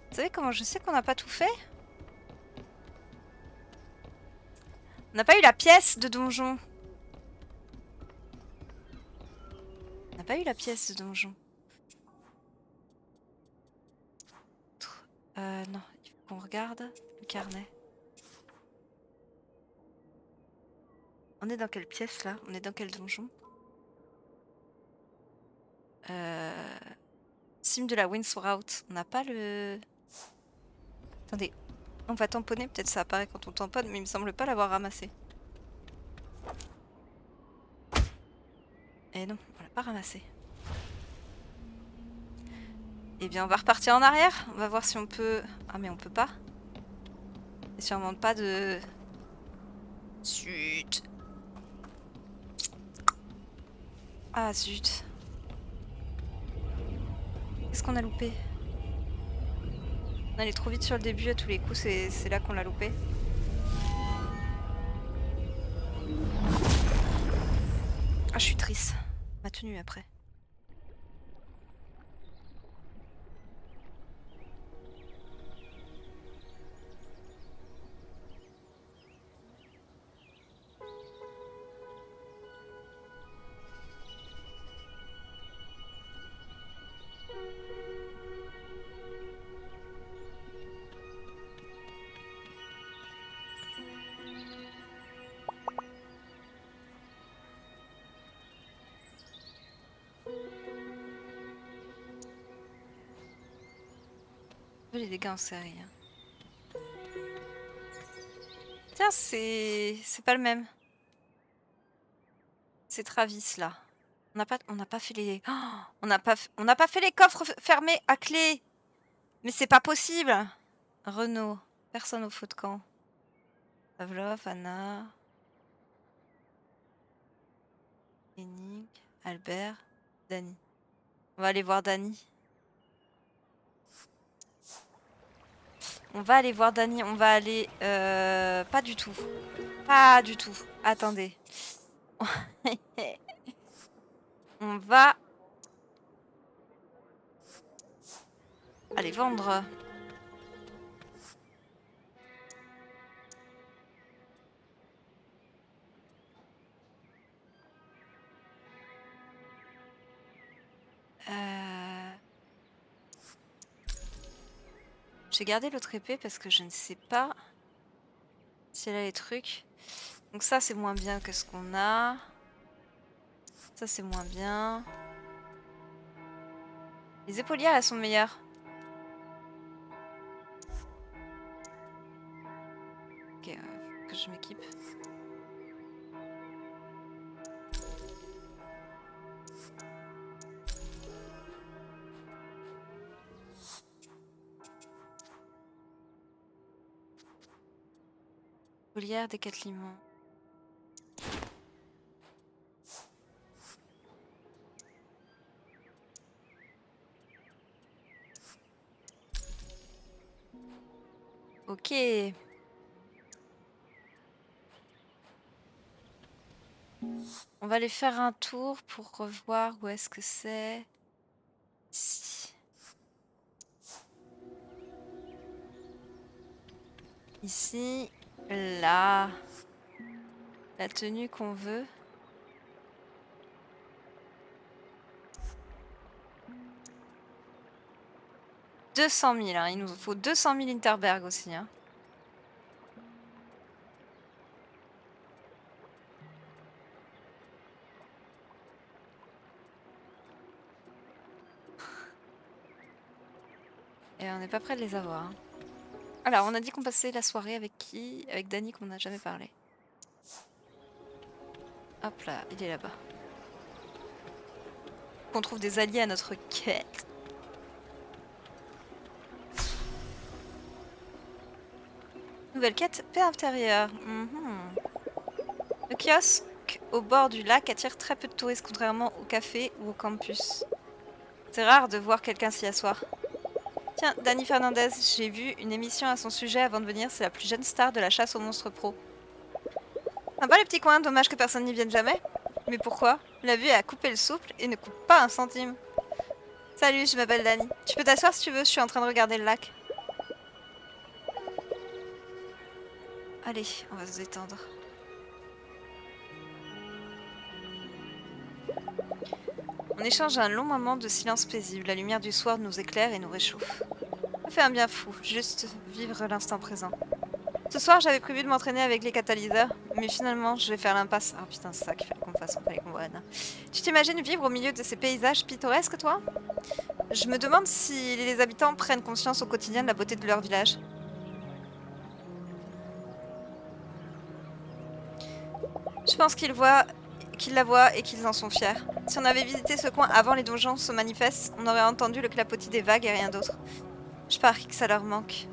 Vous savez comment je sais qu'on n'a pas tout fait? On n'a pas eu la pièce de donjon. On n'a pas eu la pièce de donjon. Non, il faut qu'on regarde le carnet. On est dans quelle pièce là? On est dans quel donjon? Cime de la Windsrout. On n'a pas le... Attendez, on va tamponner, peut-être ça apparaît quand on tamponne, mais il me semble pas l'avoir ramassé. Et non, on l'a pas ramassé. Eh bien, on va repartir en arrière. On va voir si on peut... Ah, mais on peut pas. Et si on monte pas de... Zut. Ah, zut. Qu'est-ce qu'on a loupé? On allait trop vite sur le début, à tous les coups, c'est là qu'on l'a loupé. Ah, je suis triste. Ma tenue après. Les dégâts en série. Tiens, c'est pas le même. C'est Travis là. On n'a pas fait les. Oh, on n'a pas fait les coffres fermés à clé. Mais c'est pas possible. Renaud, personne au feu de camp. Pavlov, Anna, Enig, Albert, Dany. On va aller voir Dany. On va aller voir Dany. On va aller. Pas du tout. Pas du tout. Attendez. On va aller vendre. J'ai gardé l'autre épée parce que je ne sais pas si elle a les trucs. Donc ça c'est moins bien que ce qu'on a. Ça c'est moins bien. Les épaulières elles sont meilleures. Ok, faut que je m'équipe. Épaulières des 4 limons. Ok. On va aller faire un tour pour revoir où est-ce que c'est. Ici. Ici. Là. La tenue qu'on veut. « 200 000, hein. Il nous faut 200 000 Interberg aussi. Hein. Et on n'est pas prêt de les avoir. Hein. Alors, on a dit qu'on passait la soirée avec qui? Avec Dany qu'on n'a jamais parlé. Hop là, il est là-bas. On trouve des alliés à notre quête. Nouvelle quête, paix intérieure. Le kiosque au bord du lac attire très peu de touristes, contrairement au café ou au campus. C'est rare de voir quelqu'un s'y asseoir. Tiens, Dany Fernandez, j'ai vu une émission à son sujet avant de venir. C'est la plus jeune star de la chasse aux monstres pro. Sympa les petits coins, dommage que personne n'y vienne jamais. Mais pourquoi? La vue est à couper le souffle et ne coûte pas un centime. Salut, je m'appelle Dany. Tu peux t'asseoir si tu veux, je suis en train de regarder le lac. Allez, on va se détendre. On échange un long moment de silence paisible. La lumière du soir nous éclaire et nous réchauffe. Ça fait un bien fou, juste vivre l'instant présent. Ce soir, j'avais prévu de m'entraîner avec les catalyseurs, mais finalement, je vais faire l'impasse. Ah putain, c'est ça qu'il fallait qu'on fasse, on fallait qu'on voit Anna. Tu t'imagines vivre au milieu de ces paysages pittoresques, toi? Je me demande si les habitants prennent conscience au quotidien de la beauté de leur village. Je pense qu'ils la voient et qu'ils en sont fiers. Si on avait visité ce coin avant les donjons se manifestent, on aurait entendu le clapotis des vagues et rien d'autre. Je parie que ça leur manque.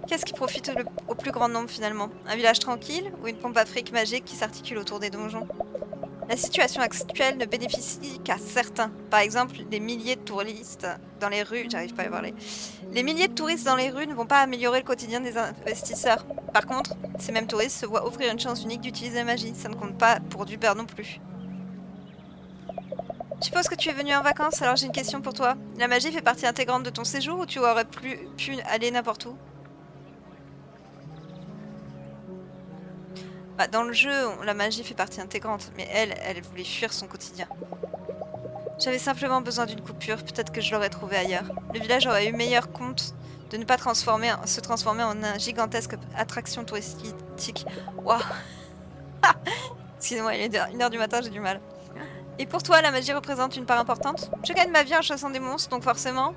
Qu'est-ce qui profite au plus grand nombre finalement? Un village tranquille ou une pompe à fric magique qui s'articule autour des donjons? La situation actuelle ne bénéficie qu'à certains. Par exemple, les milliers de touristes dans les rues... J'arrive pas à parler. Les milliers de touristes dans les rues ne vont pas améliorer le quotidien des investisseurs. Par contre, ces mêmes touristes se voient offrir une chance unique d'utiliser la magie. Ça ne compte pas pour du beurre non plus. Je suppose que tu es venu en vacances, alors j'ai une question pour toi. La magie fait partie intégrante de ton séjour ou tu aurais pu aller n'importe où? Bah, dans le jeu, la magie fait partie intégrante, mais elle voulait fuir son quotidien. J'avais simplement besoin d'une coupure, peut-être que je l'aurais trouvée ailleurs. Le village aurait eu meilleur compte de ne pas se transformer en une gigantesque attraction touristique. Waouh. Excusez-moi, il est 1h du matin, j'ai du mal. Et pour toi, la magie représente une part importante? Je gagne ma vie en chassant des monstres, donc forcément...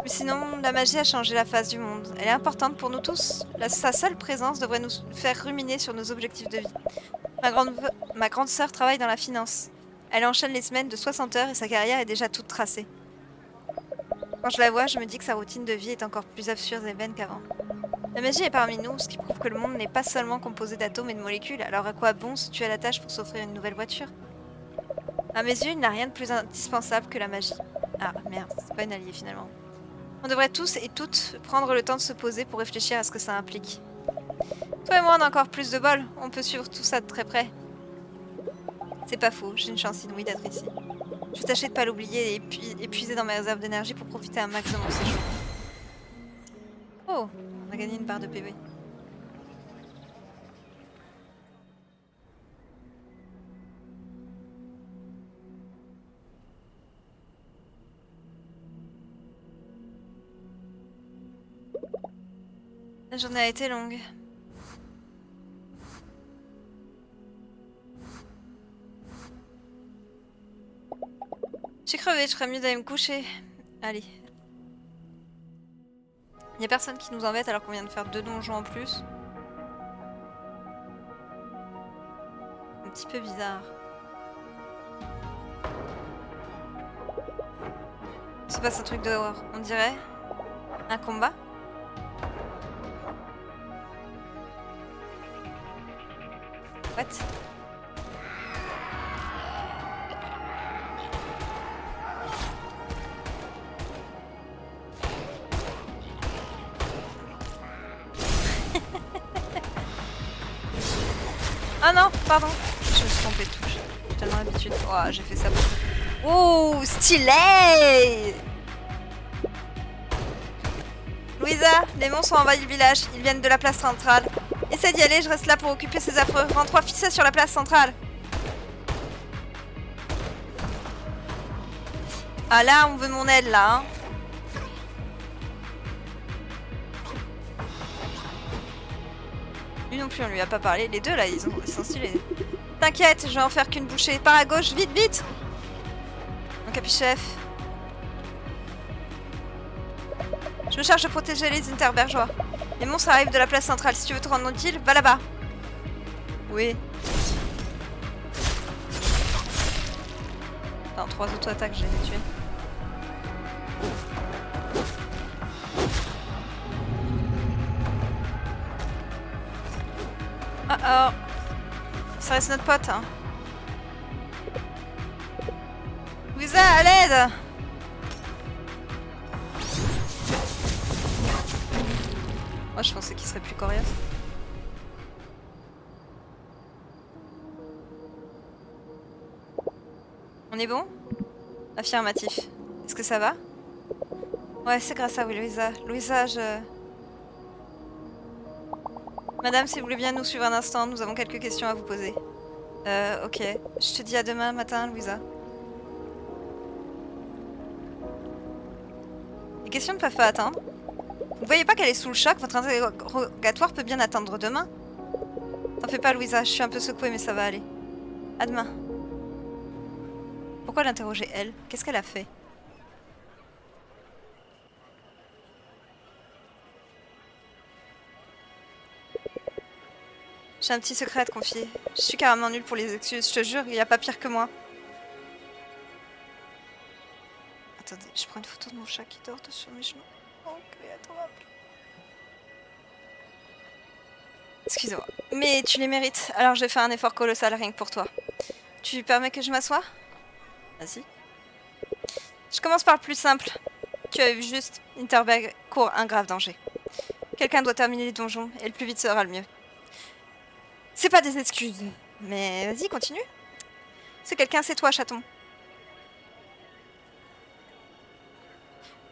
Mais sinon, la magie a changé la face du monde. Elle est importante pour nous tous. Sa seule présence devrait nous faire ruminer sur nos objectifs de vie. Ma grande sœur travaille dans la finance. Elle enchaîne les semaines de 60 heures et sa carrière est déjà toute tracée. Quand je la vois, je me dis que sa routine de vie est encore plus absurde et vaine qu'avant. La magie est parmi nous, ce qui prouve que le monde n'est pas seulement composé d'atomes et de molécules. Alors à quoi bon se tuer à la tâche pour s'offrir une nouvelle voiture? À mes yeux, il n'a rien de plus indispensable que la magie. Ah merde, c'est pas une alliée finalement. On devrait tous et toutes prendre le temps de se poser pour réfléchir à ce que ça implique. Toi et moi, on a encore plus de bol. On peut suivre tout ça de très près. C'est pas faux, j'ai une chance inouïe d'être ici. Je vais tâcher de pas l'oublier et épuiser dans mes réserves d'énergie pour profiter un max de mon séjour. Oh, on a gagné une barre de PV. La journée a été longue. J'ai crevé, je ferais mieux d'aller me coucher. Allez. Y'a personne qui nous embête alors qu'on vient de faire 2 donjons en plus. Un petit peu bizarre. Il se passe un truc dehors, on dirait. Un combat? What? Ah non, pardon. Je me suis trompée de touche. J'ai tellement l'habitude. Oh, j'ai fait ça pour... Oh, stylé! Louisa, les monstres ont envahi le village. Ils viennent de la place centrale. Essaie d'y aller, je reste là pour occuper ces affreux. Rends-toi fixé sur la place centrale. Ah là, on veut mon aide, là. Hein. Lui non plus, on lui a pas parlé. Les deux, là, ils sont stylés. T'inquiète, je vais en faire qu'une bouchée. Par à gauche, vite, vite! Mon capi-chef. Je me charge de protéger les interbergeois. Les monstres arrivent de la place centrale. Si tu veux te rendre utile, va là-bas. Oui. Dans 3 auto-attaques, je les ai tués. Oh oh. Ça reste notre pote, hein. Louisa, à l'aide! Moi, je pensais qu'il serait plus coriace. On est bon? Affirmatif. Est-ce que ça va? Ouais, c'est grâce à vous, Louisa. Louisa, Madame, si vous voulez bien nous suivre un instant, nous avons quelques questions à vous poser. Ok. Je te dis à demain matin, Louisa. Les questions ne peuvent pas attendre. Vous voyez pas qu'elle est sous le choc? Votre interrogatoire peut bien attendre demain. T'en fais pas, Louisa. Je suis un peu secouée, mais ça va aller. À demain. Pourquoi l'interroger elle? Qu'est-ce qu'elle a fait? J'ai un petit secret à te confier. Je suis carrément nulle pour les excuses, je te jure, il n'y a pas pire que moi. Attendez, je prends une photo de mon chat qui dort sur mes genoux. Oh, il est adorable. Excusez-moi. Mais tu les mérites, alors je vais faire un effort colossal rien que pour toi. Tu permets que je m'assoie? Vas-y. Je commence par le plus simple. Tu as vu juste, Interberg court un grave danger. Quelqu'un doit terminer les donjons, et le plus vite sera le mieux. C'est pas des excuses, mais vas-y, continue. C'est quelqu'un, c'est toi, chaton.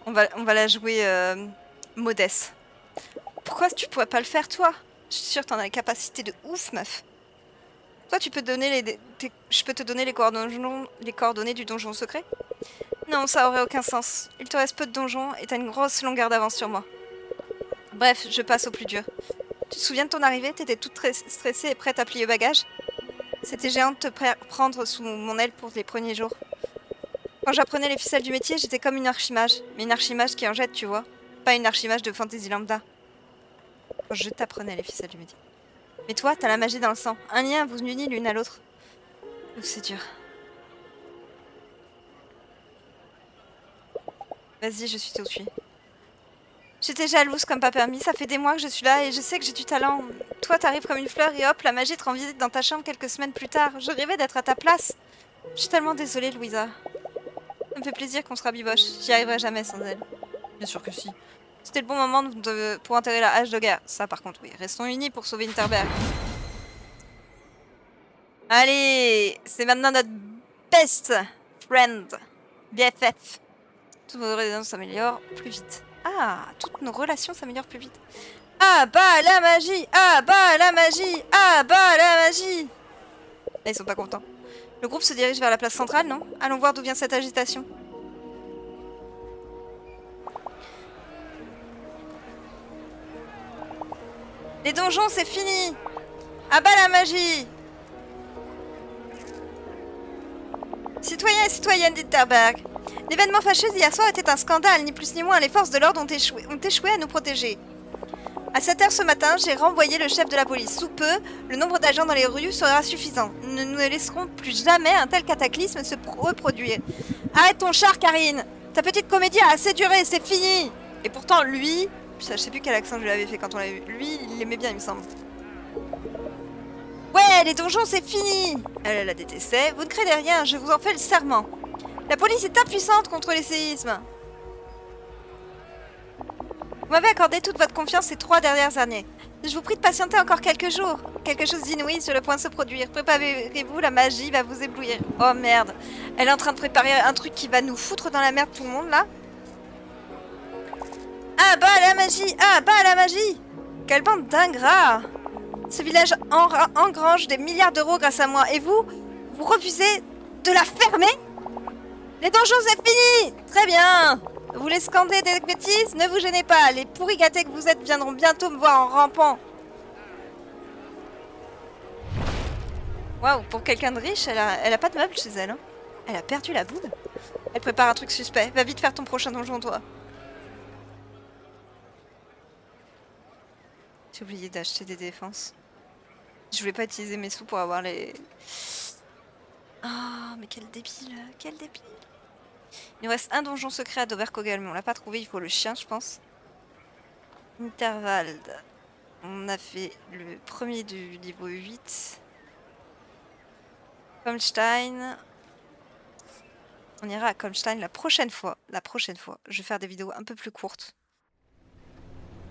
On va la jouer modeste. Pourquoi tu pourrais pas le faire, toi? Je suis sûre que t'en as les capacités de ouf, meuf. Toi, tu peux donner je peux te donner les coordonnées du donjon secret? Non, ça aurait aucun sens. Il te reste peu de donjons et t'as une grosse longueur d'avance sur moi. Bref, je passe au plus dur. Tu te souviens de ton arrivée? T'étais toute très stressée et prête à plier bagage? C'était géant de te prendre sous mon aile pour les premiers jours. Quand j'apprenais les ficelles du métier, j'étais comme une archimage. Mais une archimage qui en jette, tu vois. Pas une archimage de fantasy lambda. Quand je t'apprenais les ficelles du métier. Mais toi, t'as la magie dans le sang. Un lien vous unit l'une à l'autre. Ouf, c'est dur. Vas-y, je suis tout tué. J'étais jalouse comme pas permis, ça fait des mois que je suis là et je sais que j'ai du talent. Toi, t'arrives comme une fleur et hop, la magie te rend visite dans ta chambre quelques semaines plus tard. Je rêvais d'être à ta place. Je suis tellement désolée, Louisa. Ça me fait plaisir qu'on se rabiboche. J'y arriverai jamais sans elle. Bien sûr que si. C'était le bon moment pour enterrer la hache de guerre. Ça, par contre, oui. Restons unis pour sauver Interberg. Allez, c'est maintenant notre best friend. BFF. Toutes vos relations s'améliorent plus vite. Ah, toutes nos relations s'améliorent plus vite. Ah bah la magie! Ah bah la magie! Ah bah la magie! Là, ils sont pas contents. Le groupe se dirige vers la place centrale, non? Allons voir d'où vient cette agitation. Les donjons, c'est fini! Ah bah la magie! Citoyens et citoyennes d'Interberg, l'événement fâcheux d'hier soir était un scandale, ni plus ni moins. Les forces de l'ordre ont échoué à nous protéger. À 7 h ce matin, j'ai renvoyé le chef de la police. Sous peu, le nombre d'agents dans les rues sera suffisant. Nous ne laisserons plus jamais un tel cataclysme se reproduire. Arrête ton char, Karine! Ta petite comédie a assez duré, c'est fini! Et pourtant, lui... Je sais plus quel accent je lui avais fait quand on l'a vu. Lui, il l'aimait bien, il me semble. Ouais, les donjons, c'est fini! Elle la détestait. Vous ne craignez rien, je vous en fais le serment. La police est impuissante contre les séismes. Vous m'avez accordé toute votre confiance ces 3 dernières années. Je vous prie de patienter encore quelques jours. Quelque chose d'inouï sur le point de se produire. Préparez-vous, la magie va vous éblouir. Oh merde. Elle est en train de préparer un truc qui va nous foutre dans la merde tout le monde, là. Ah bah la magie! Ah bah la magie! Quelle bande d'ingrats! Ce village engrange des milliards d'euros grâce à moi. Et vous refusez de la fermer? Les donjons, c'est fini! Très bien! Vous voulez scander des bêtises? Ne vous gênez pas. Les pourris gâtés que vous êtes viendront bientôt me voir en rampant. Waouh, pour quelqu'un de riche, elle a pas de meubles chez elle. Hein. Elle a perdu la boule. Elle prépare un truc suspect. Va vite faire ton prochain donjon, toi. J'ai oublié d'acheter des défenses. Je voulais pas utiliser mes sous pour avoir les... Ah, mais quel débile. Quel débile. Il nous reste un donjon secret à Doverkogel, mais on l'a pas trouvé. Il faut le chien, je pense. Intervald. On a fait le premier du niveau 8. Komstein. On ira à Komstein la prochaine fois. La prochaine fois. Je vais faire des vidéos un peu plus courtes.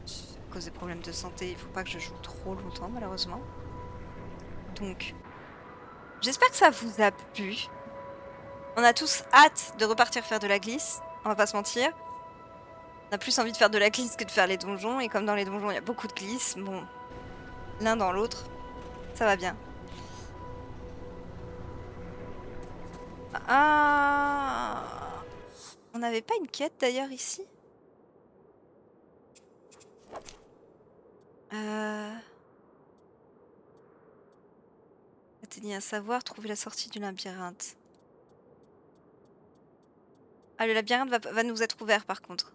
À cause des problèmes de santé, il faut pas que je joue trop longtemps, malheureusement. Donc, j'espère que ça vous a plu. On a tous hâte de repartir faire de la glisse. On va pas se mentir. On a plus envie de faire de la glisse que de faire les donjons. Et comme dans les donjons, il y a beaucoup de glisse. Bon, l'un dans l'autre, ça va bien. Ah, on n'avait pas une quête d'ailleurs ici? Atteigner un savoir, trouver la sortie du labyrinthe. Ah, le labyrinthe va nous être ouvert par contre.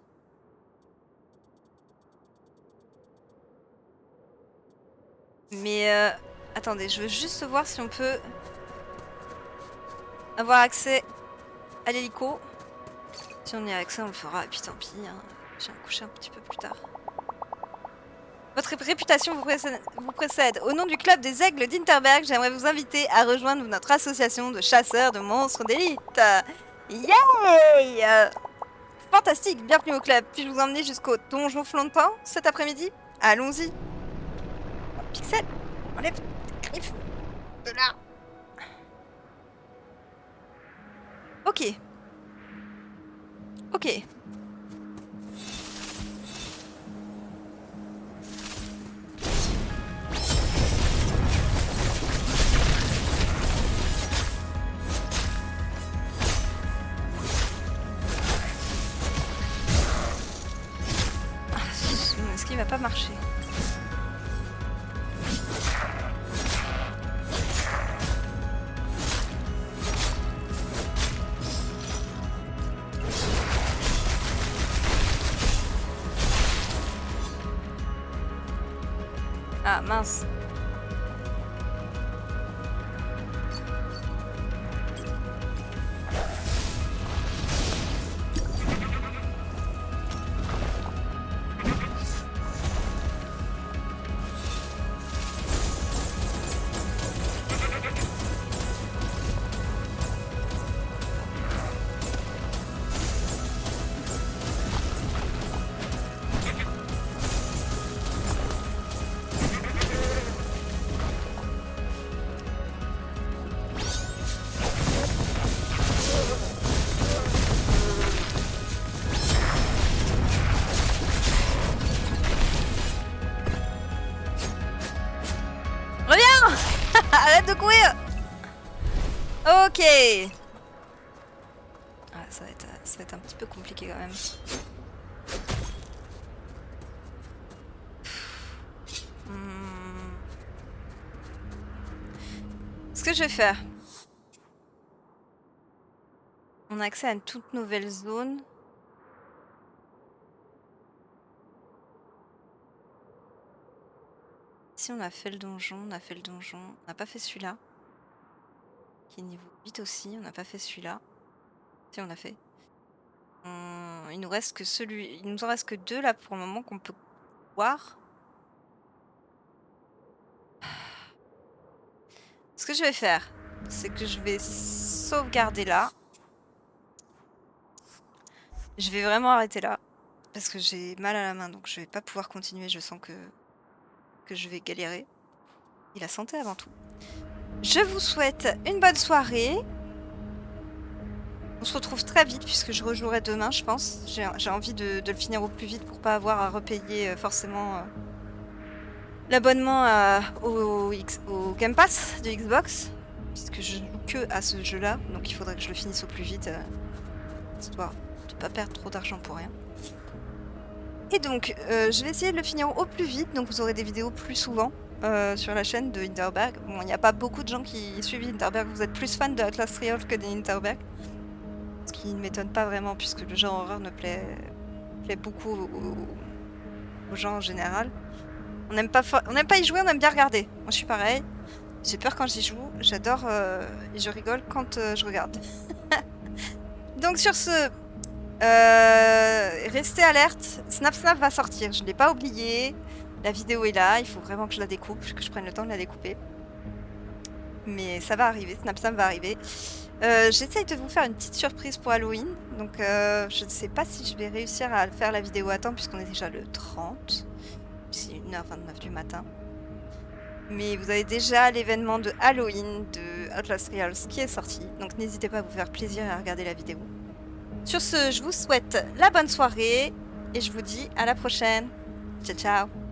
Mais attendez, je veux juste voir si on peut avoir accès à l'hélico. Si on y a accès, on le fera. Et puis tant pis, hein. Je vais me coucher un petit peu plus tard. Votre réputation vous précède. Au nom du club des aigles d'Interberg, j'aimerais vous inviter à rejoindre notre association de chasseurs de monstres d'élite. Yay! Fantastique, bienvenue au club. Puis-je vous emmener jusqu'au donjon flottant cet après-midi? Allons-y. Pixel, enlève tes griffes de là. Ok. Ok. Est-ce qu'il va pas marcher? Ah mince. Reviens! Arrête de courir! Ok. Ah, ça va être un petit peu compliqué quand même. Ce que je vais faire... On a accès à une toute nouvelle zone. Ici on a fait le donjon, on n'a pas fait celui-là. Qui est niveau 8 aussi, on n'a pas fait celui-là. Si on l'a fait. Il nous reste que il nous en reste que 2 là pour le moment qu'on peut voir. Ce que je vais faire, c'est que je vais sauvegarder là. Je vais vraiment arrêter là. Parce que j'ai mal à la main, donc je vais pas pouvoir continuer. Je sens que je vais galérer. Et la santé avant tout. Je vous souhaite une bonne soirée. On se retrouve très vite puisque je rejouerai demain, je pense. J'ai envie de le finir au plus vite pour pas avoir à repayer forcément l'abonnement au Game Pass de Xbox. Puisque je joue que à ce jeu-là, donc il faudrait que je le finisse au plus vite. Histoire de pas perdre trop d'argent pour rien. Et donc, je vais essayer de le finir au plus vite, donc vous aurez des vidéos plus souvent sur la chaîne de Interberg. Bon, il n'y a pas beaucoup de gens qui suivent Interberg, vous êtes plus fan de Atlas Trials que d'Interberg. Ce qui ne m'étonne pas vraiment, puisque le genre horreur me plaît beaucoup aux gens en général. On n'aime pas y jouer, on aime bien regarder. Moi je suis pareil, j'ai peur quand j'y joue, j'adore et je rigole quand je regarde. Donc sur ce... restez alerte, Snap va sortir, je ne l'ai pas oublié. La vidéo est là, il faut vraiment que je la découpe, que je prenne le temps de la découper. Mais ça va arriver, Snap va arriver. J'essaye de vous faire une petite surprise pour Halloween. Donc je ne sais pas si je vais réussir à faire la vidéo à temps puisqu'on est déjà le 30. C'est 1h29 du matin. Mais vous avez déjà l'événement de Halloween de Atlas Trials qui est sorti. Donc n'hésitez pas à vous faire plaisir et à regarder la vidéo. Sur ce, je vous souhaite la bonne soirée et je vous dis à la prochaine. Ciao ciao.